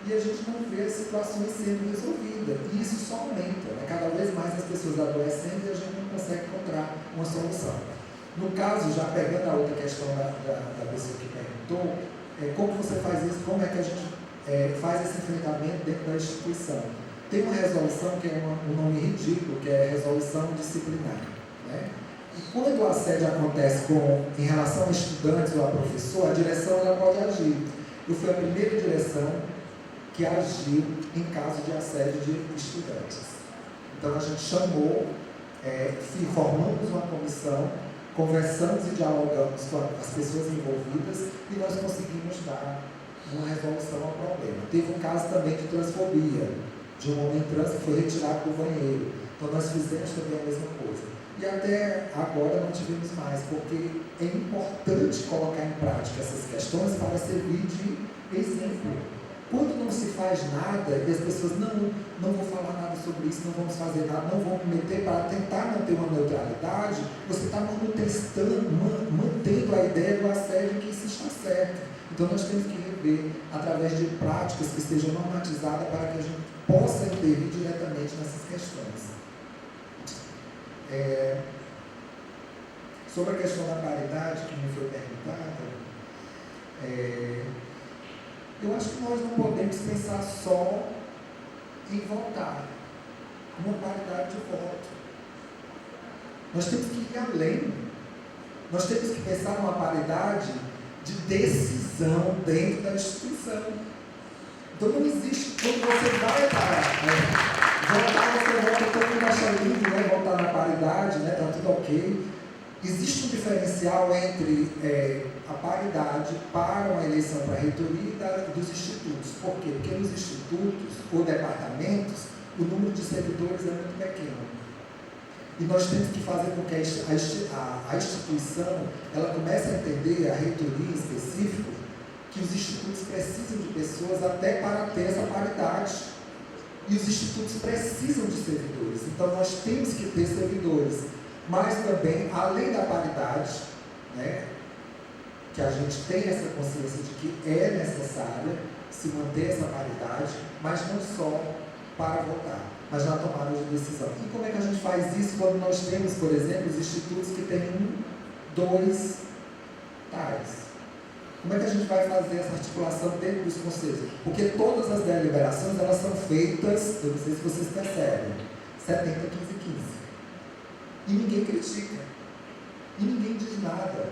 e a gente não vê as situações sendo resolvidas, e isso só aumenta, né? Cada vez mais as pessoas adoecendo e a gente não consegue encontrar uma solução. No caso, já pegando a outra questão da pessoa que perguntou, como você faz isso, como é que a gente faz esse enfrentamento dentro da instituição? Tem uma resolução que é um nome ridículo, que é a resolução disciplinar, né? E quando o assédio acontece em relação a estudantes ou a professor, a direção ela pode agir. Eu fui a primeira direção que agiu em caso de assédio de estudantes. Então a gente chamou, formamos uma comissão, conversamos e dialogamos com as pessoas envolvidas e nós conseguimos dar uma resolução ao problema. Teve um caso também de transfobia, de um homem trans que foi retirado do banheiro. Então nós fizemos também a mesma coisa. E até agora não tivemos mais, porque é importante colocar em prática essas questões para servir de exemplo. Quando não se faz nada e as pessoas não vou falar nada sobre isso, não vamos fazer nada, não vamos me meter para tentar manter uma neutralidade, você está mantendo a ideia do assédio que isso está certo. Então nós temos que rever através de práticas que sejam normatizadas para que a gente possa intervir diretamente nessas questões. Sobre a questão da paridade que me foi perguntada, eu acho que nós não podemos pensar só em votar, uma paridade de voto. Nós temos que ir além. Nós temos que pensar numa paridade de decisão dentro da instituição. Então não existe, quando você vai para votar, você vota, todo mundo acha lindo, né? Votar na paridade, né? Está tudo ok. Existe um diferencial entre a paridade para uma eleição para a reitoria e dos institutos. Por quê? Porque nos institutos ou departamentos, o número de servidores é muito pequeno. E nós temos que fazer com que a instituição ela comece a entender, a reitoria em específico, que os institutos precisam de pessoas até para ter essa paridade. E os institutos precisam de servidores. Então nós temos que ter servidores. Mas também, além da paridade, né, que a gente tem essa consciência de que é necessária se manter essa paridade, mas não só para votar. mas na tomada de decisão. E como é que a gente faz isso quando nós temos, por exemplo, os institutos que têm 1, 2 tais? Como é que a gente vai fazer essa articulação dentro dos conselhos? Porque todas as deliberações, elas são feitas, eu não sei se vocês percebem, 70, 15, 15. E ninguém critica. E ninguém diz nada.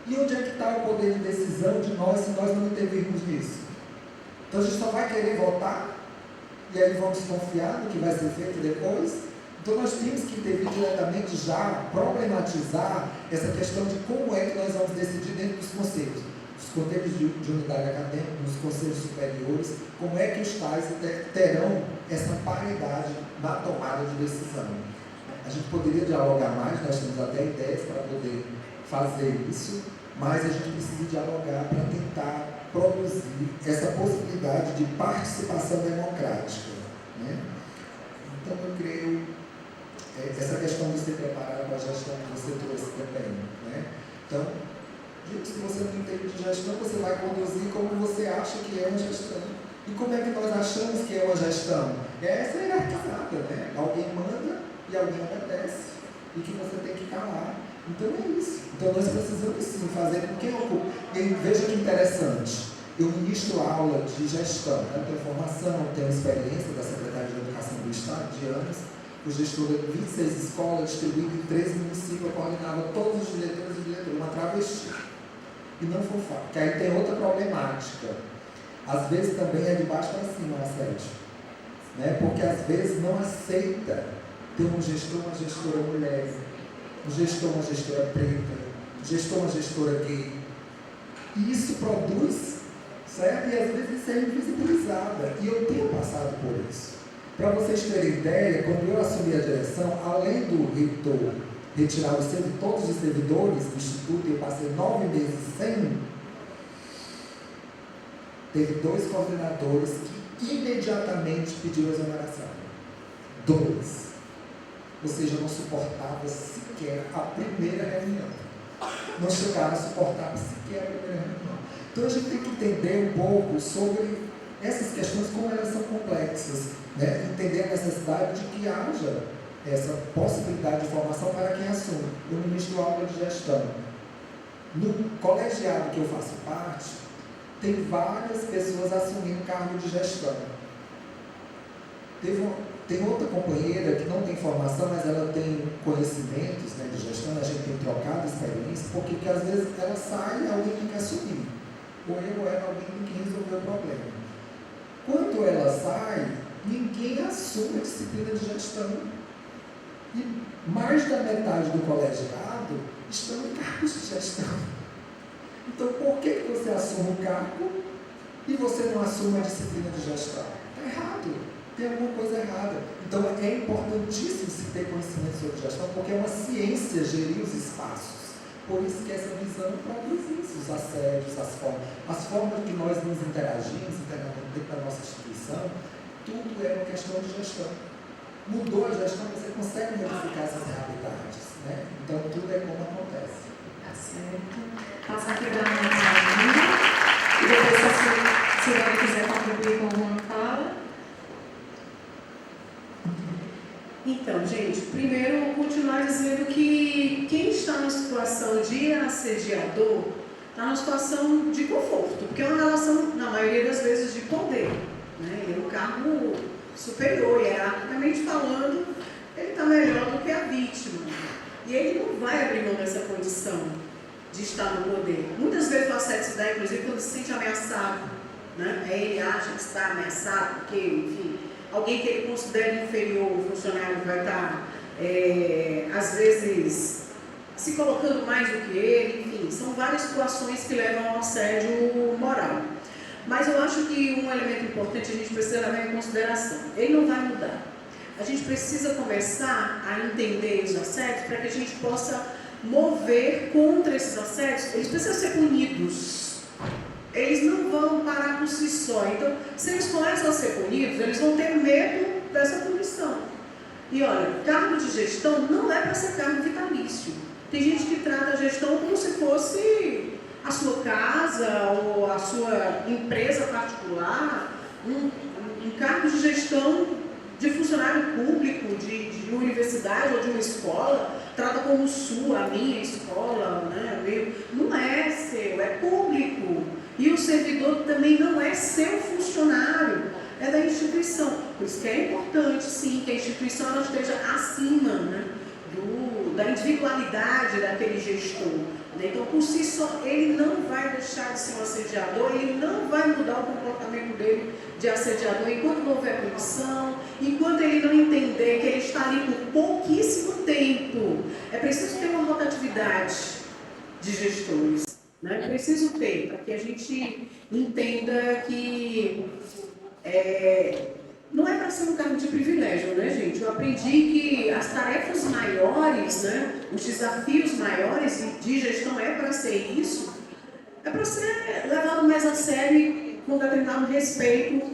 E onde é que está o poder de decisão de nós se nós não intervirmos nisso? Então a gente só vai querer votar e aí vamos confiar no que vai ser feito depois? Então nós temos que intervir diretamente já, problematizar essa questão de como é que nós vamos decidir dentro dos conselhos. Os conselhos de unidade acadêmica, nos conselhos superiores, como é que os tais terão essa paridade na tomada de decisão. A gente poderia dialogar mais, nós temos até ideias para poder fazer isso, mas a gente precisa dialogar para tentar produzir essa possibilidade de participação democrática. Né? Então, eu creio, essa questão de se preparar para a gestão que você trouxe também. Né? Então, gente, se você não entende de gestão, você vai conduzir como você acha que é uma gestão. E como é que nós achamos que é uma gestão? Essa é hierarquizada, né? Alguém manda e alguém obedece. E que você tem que calar. Então é isso. Então nós precisamos sim fazer com quem ocupa. E veja que interessante. Eu ministro aula de gestão, né? Tenho formação, tenho experiência da Secretaria de Educação do Estado de anos. O gestor de 26 escolas, distribuído em 13 municípios, eu coordenava todos os diretores e diretoras, uma travesti. E não foi fácil, porque aí tem outra problemática. Às vezes também é de baixo para cima o assédio. Né? Porque às vezes não aceita ter um gestor, uma gestora mulher, um gestor, uma gestora preta, um gestor, uma gestora gay. E isso produz, certo? E às vezes isso é invisibilizada. E eu tenho passado por isso. Para vocês terem ideia, quando eu assumi a direção, além do reitor retirar todos os servidores do Instituto, e eu passei 9 meses sem, teve 2 coordenadores que imediatamente pediram exoneração. 2. Ou seja, não suportava sequer a primeira reunião. Não chegaram a suportar sequer a primeira reunião. Então a gente tem que entender um pouco sobre essas questões, como elas são complexas. Né? Entender a necessidade de que haja essa possibilidade de formação para quem assume. Eu ministro aula de gestão. No colegiado que eu faço parte, tem várias pessoas assumindo cargo de gestão. Tem outra companheira que não tem formação, mas ela tem conhecimentos, né, de gestão, a gente tem trocado experiência, porque às vezes ela sai e alguém tem que assumir. Ou eu ou ela, alguém tem que resolver o problema. Quando ela sai, ninguém assume a disciplina de gestão. E mais da metade do colegiado estão em cargos de gestão. Então, por que você assume um cargo e você não assume a disciplina de gestão? Está errado. Tem alguma coisa errada. Então, é importantíssimo se ter conhecimento sobre gestão, porque é uma ciência gerir os espaços. Por isso que essa visão produz isso, os assédios, as formas que nós nos interagimos internamente dentro da nossa instituição, tudo é uma questão de gestão. Mudou a gestão, você consegue modificar essas realidades. Né? Então, tudo é como acontece. Tá certo. Passa aqui da Marina. E depois, se alguém quiser contribuir com alguma fala. Então, gente, primeiro eu vou continuar dizendo que quem está na situação de assediador está numa situação de conforto, porque é uma relação, na maioria das vezes, de poder. Né? Ele é um cargo superior, hierarquicamente falando, ele está melhor do que a vítima. E ele não vai abrir mão dessa condição de estar no poder. Muitas vezes o assédio se dá, inclusive, quando se sente ameaçado. Né? Ele acha que está ameaçado, porque, enfim, alguém que ele considera inferior, o funcionário vai estar, às vezes, se colocando mais do que ele, enfim, são várias situações que levam ao assédio moral. Mas eu acho que um elemento importante a gente precisa levar em consideração. Ele não vai mudar. A gente precisa começar a entender os assédios para que a gente possa mover contra esses assédios. Eles precisam ser punidos. Eles não vão parar por si só. Então, se eles começam a ser punidos, eles vão ter medo dessa punição. E olha, cargo de gestão não é para ser cargo vitalício. Tem gente que trata a gestão como se fosse a sua casa ou a sua empresa particular. Um cargo de gestão de funcionário público, de uma universidade ou de uma escola, trata como sua, a minha escola, né? Não é seu, é público. E o servidor também não é seu funcionário, é da instituição. Por isso que é importante, sim, que a instituição ela esteja acima, né, da individualidade daquele gestor. Então, por si só, ele não vai deixar de ser um assediador, ele não vai mudar o comportamento dele de assediador enquanto não houver punição, enquanto ele não entender que ele está ali por pouquíssimo tempo. É preciso ter uma rotatividade de gestores, né? É preciso ter, para que a gente entenda que não é para ser um cargo de privilégio, né, gente? Eu aprendi que as tarefas maiores, né, os desafios maiores de gestão é para ser isso, é para ser levado mais a sério e com determinado respeito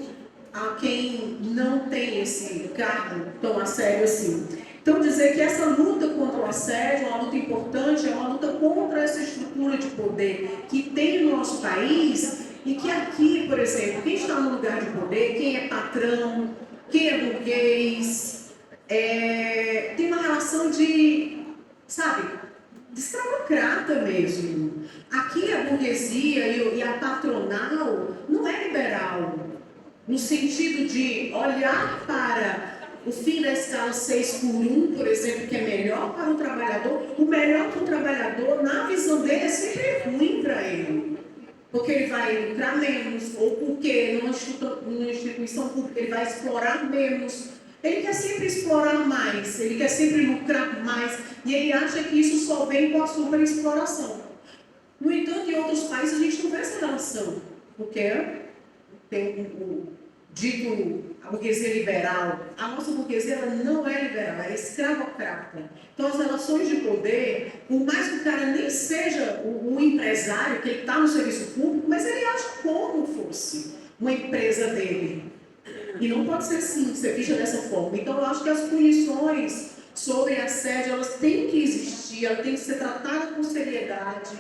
a quem não tem esse cargo tão a sério assim. Então, dizer que essa luta contra o assédio é uma luta importante, é uma luta contra essa estrutura de poder que tem no nosso país. E que aqui, por exemplo, quem está no lugar de poder, quem é patrão, quem é burguês, tem uma relação de, sabe, de escravocrata mesmo. Aqui a burguesia e a patronal não é liberal, no sentido de olhar para o fim da escala 6x1, por exemplo, que é melhor para o trabalhador. O melhor para o trabalhador, na visão dele, é sempre ruim para ele. Porque ele vai lucrar menos, ou porque numa instituição pública ele vai explorar menos. Ele quer sempre explorar mais, ele quer sempre lucrar mais, e ele acha que isso só vem com a superexploração. No entanto, em outros países a gente não vê essa relação, porque tem a burguesia liberal. A nossa burguesia ela não é liberal, ela é escravocrata. Então, as relações de poder, por mais que o cara nem seja um empresário, que ele está no serviço público, mas ele acha como fosse uma empresa dele. E não pode ser assim, ser vista dessa forma. Então, eu acho que as punições sobre assédio, elas têm que existir, elas têm que ser tratadas com seriedade.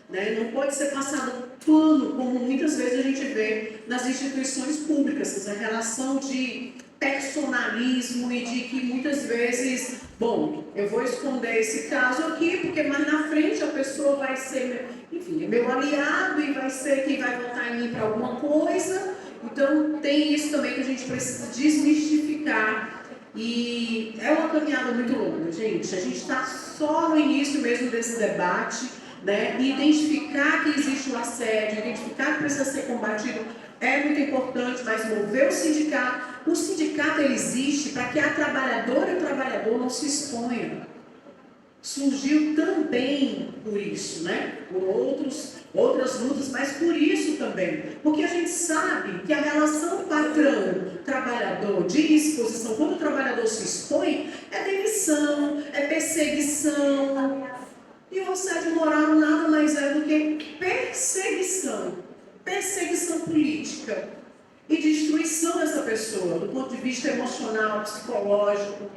Né? Não pode ser passado pano, como muitas vezes a gente vê nas instituições públicas, essa relação de personalismo e de que muitas vezes, bom, eu vou esconder esse caso aqui, porque mais na frente a pessoa vai ser, enfim, meu aliado e vai ser quem vai votar em mim para alguma coisa. Então tem isso também que a gente precisa desmistificar. E é uma caminhada muito longa, gente. A gente está só no início mesmo desse debate. Né? E identificar que existe o assédio, identificar que precisa ser combatido é muito importante, mas mover o sindicato ele existe para que a trabalhadora e o trabalhador não se exponham. Surgiu também por isso, né? Por outras lutas, mas por isso também. Porque a gente sabe que a relação patrão-trabalhador de exposição, quando o trabalhador se expõe, é demissão, é perseguição. E o assédio moral nada mais é do que perseguição política e destruição dessa pessoa, do ponto de vista emocional, psicológico.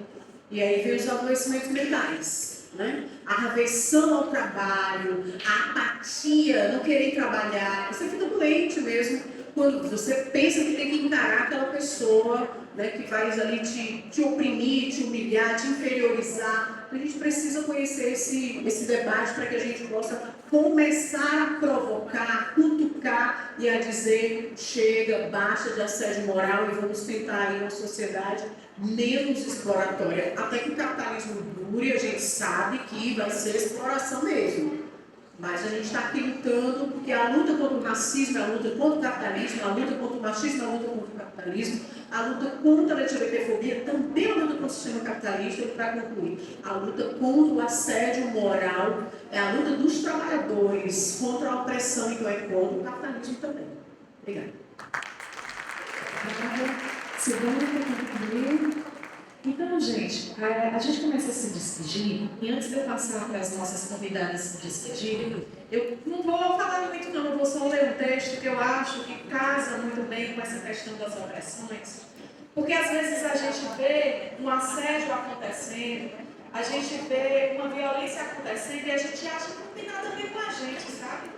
E aí vem os adoecimentos mentais, né? A aversão ao trabalho, a apatia, não querer trabalhar. Você fica doente mesmo quando você pensa que tem que encarar aquela pessoa, né, que vai ali te oprimir, te humilhar, te inferiorizar. A gente precisa conhecer esse debate para que a gente possa começar a provocar, cutucar e a dizer chega, basta de assédio moral e vamos tentar aí uma sociedade menos exploratória. Até que o capitalismo dure, a gente sabe que vai ser exploração mesmo. Mas a gente está aqui lutando, porque a luta contra o racismo, a luta contra o capitalismo, a luta contra o machismo, a luta contra o capitalismo, a luta contra a LGBTfobia também é a luta contra o sistema capitalista. E para concluir, a luta contra o assédio moral é a luta dos trabalhadores contra a opressão e que vai contra o capitalismo também. Obrigada. Segunda para Então, gente, a gente começa a se despedir, e antes de eu passar para as nossas convidadas se despedirem, eu não vou falar muito não, eu vou só ler um texto que eu acho que casa muito bem com essa questão das opressões, porque às vezes a gente vê um assédio acontecendo, a gente vê uma violência acontecendo e a gente acha que não tem nada a ver com a gente, sabe?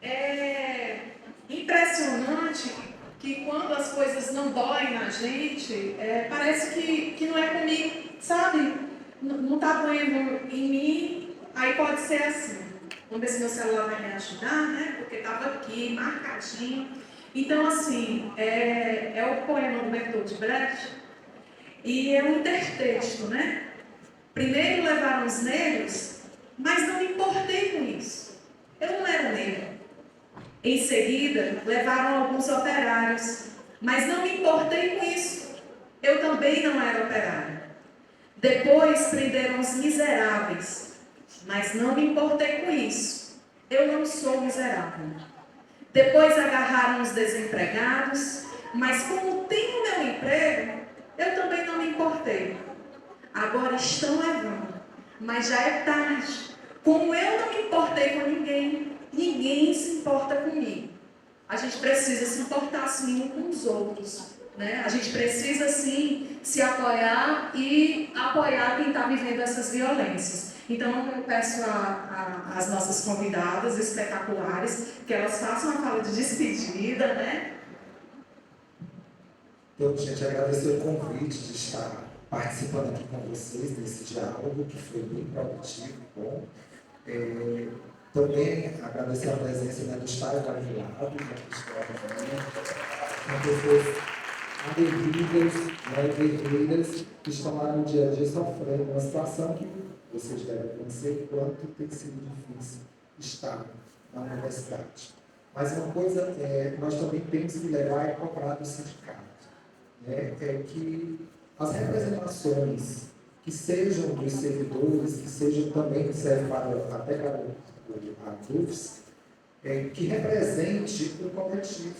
É impressionante que quando as coisas coisas não doem na gente, parece que não é comigo, sabe? Não está doendo em mim, aí pode ser assim. Vamos ver se meu celular vai me ajudar, né? Porque estava aqui, marcadinho. Então, assim, é o poema do Bertolt Brecht e é um intertexto, né? Primeiro levaram os negros, mas não me importei com isso. Eu não era negro. Em seguida, levaram alguns operários, mas não me importei com isso. Eu também não era operário. Depois prenderam os miseráveis, mas não me importei com isso. Eu não sou miserável. Depois agarraram os desempregados, mas como tenho meu emprego, eu também não me importei. Agora estão levando, mas já é tarde. Como eu não me importei com ninguém, ninguém se importa comigo. A gente precisa se importar sim um com os outros, né? A gente precisa sim se apoiar e apoiar quem está vivendo essas violências. Então eu peço às nossas convidadas espetaculares que elas façam a fala de despedida, né? Então, gente, agradecer o convite de estar participando aqui com vocês desse diálogo, que foi bem produtivo e bom. Também agradecer a presença, né, dos pais da minha lado, da escola também, são pessoas aguerridas, né, guerreiras, que estão lá no dia a dia sofrendo uma situação que vocês devem conhecer quanto tem sido difícil estar na universidade. Mas uma coisa nós também temos que levar e cobrar do sindicato, né, é que as representações que sejam dos servidores, que sejam também, que servem até para a CUFS, que represente o coletivo.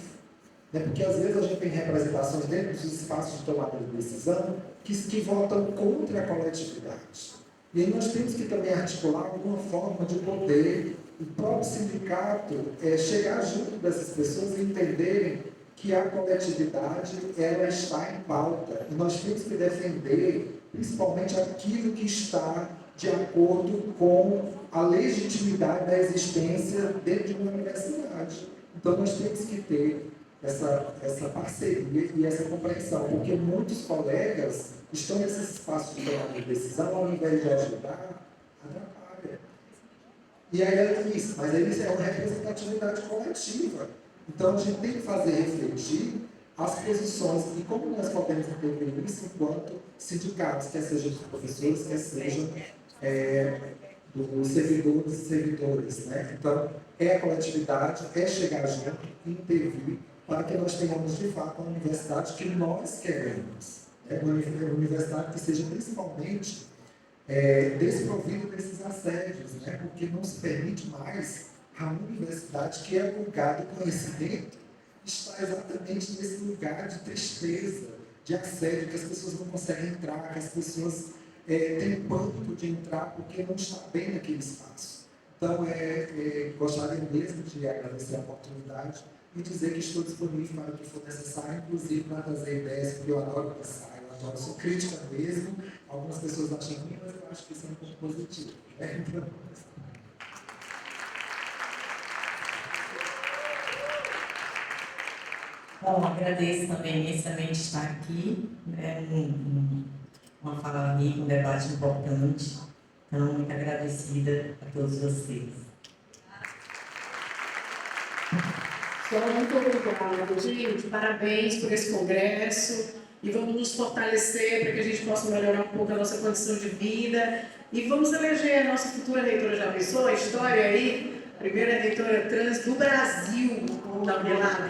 Né? Porque às vezes a gente tem representações dentro dos espaços de tomada de decisão que votam contra a coletividade. E aí nós temos que também articular alguma forma de poder, o próprio sindicato, chegar junto dessas pessoas e entenderem que a coletividade ela está em pauta. E nós temos que defender principalmente aquilo que está de acordo com a legitimidade da existência dentro de uma universidade. Então nós temos que ter essa parceria e essa compreensão, porque muitos colegas estão nesses espaços de tomada de decisão, ao invés de ajudar, atrapalha. E aí é isso, mas aí é uma representatividade coletiva. Então a gente tem que fazer refletir as posições e como nós podemos intervir isso enquanto sindicatos, quer sejam dos professores, quer sejam dos servidores e servidoras. Né? Então, a coletividade, chegar junto e intervir para que nós tenhamos, de fato, uma universidade que nós queremos. Né? Uma universidade que seja principalmente desprovida desses assédios, né? Porque não se permite mais a universidade que é lugar do conhecimento está exatamente nesse lugar de tristeza, de assédio, que as pessoas não conseguem entrar, que as pessoas têm pânico de entrar porque não está bem naquele espaço. Então, gostaria mesmo de agradecer a oportunidade e dizer que estou disponível para o que for necessário, inclusive para trazer ideias, porque eu adoro pensar, eu sou crítica mesmo, algumas pessoas acham ruim, mas eu acho que isso é um ponto positivo. Né? Então, bom, agradeço também imensamente estar aqui, né, uma fala amiga, um debate importante. Então, muito agradecida a todos vocês. Muito obrigada, gente. Parabéns por esse congresso. E vamos nos fortalecer para que a gente possa melhorar um pouco a nossa condição de vida. E vamos eleger a nossa futura reitora. Já pensou a história aí? Primeira reitora trans do Brasil, da UNELAB.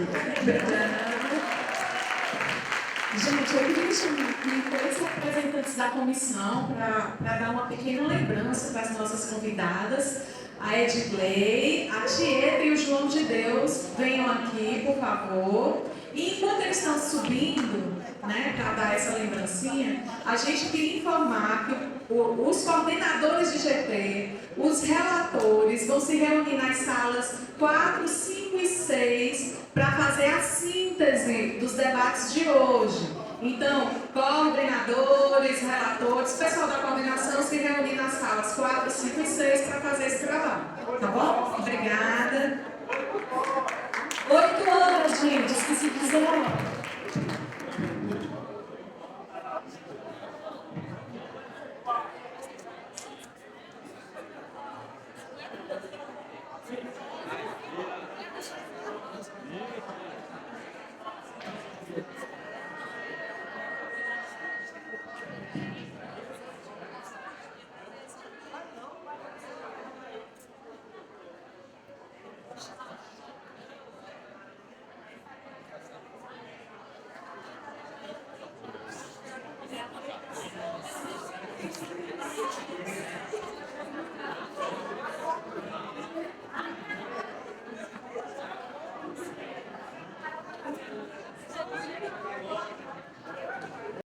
Gente, eu queria chamar aqui todos os representantes da comissão para dar uma pequena lembrança para as nossas convidadas. A Edgley, a Tieta e o João de Deus, venham aqui, por favor. E enquanto eles estão subindo, né, para dar essa lembrancinha, a gente queria informar que os coordenadores de GT, os relatores, vão se reunir nas salas 4, 5 e 6 para fazer a síntese dos debates de hoje. Então, coordenadores, relatores, pessoal da coordenação se reunir nas salas 4, 5 e 6 para fazer esse trabalho. Tá bom? Obrigada. 8 horas, gente, esqueci de dizer a hora. Obrigada.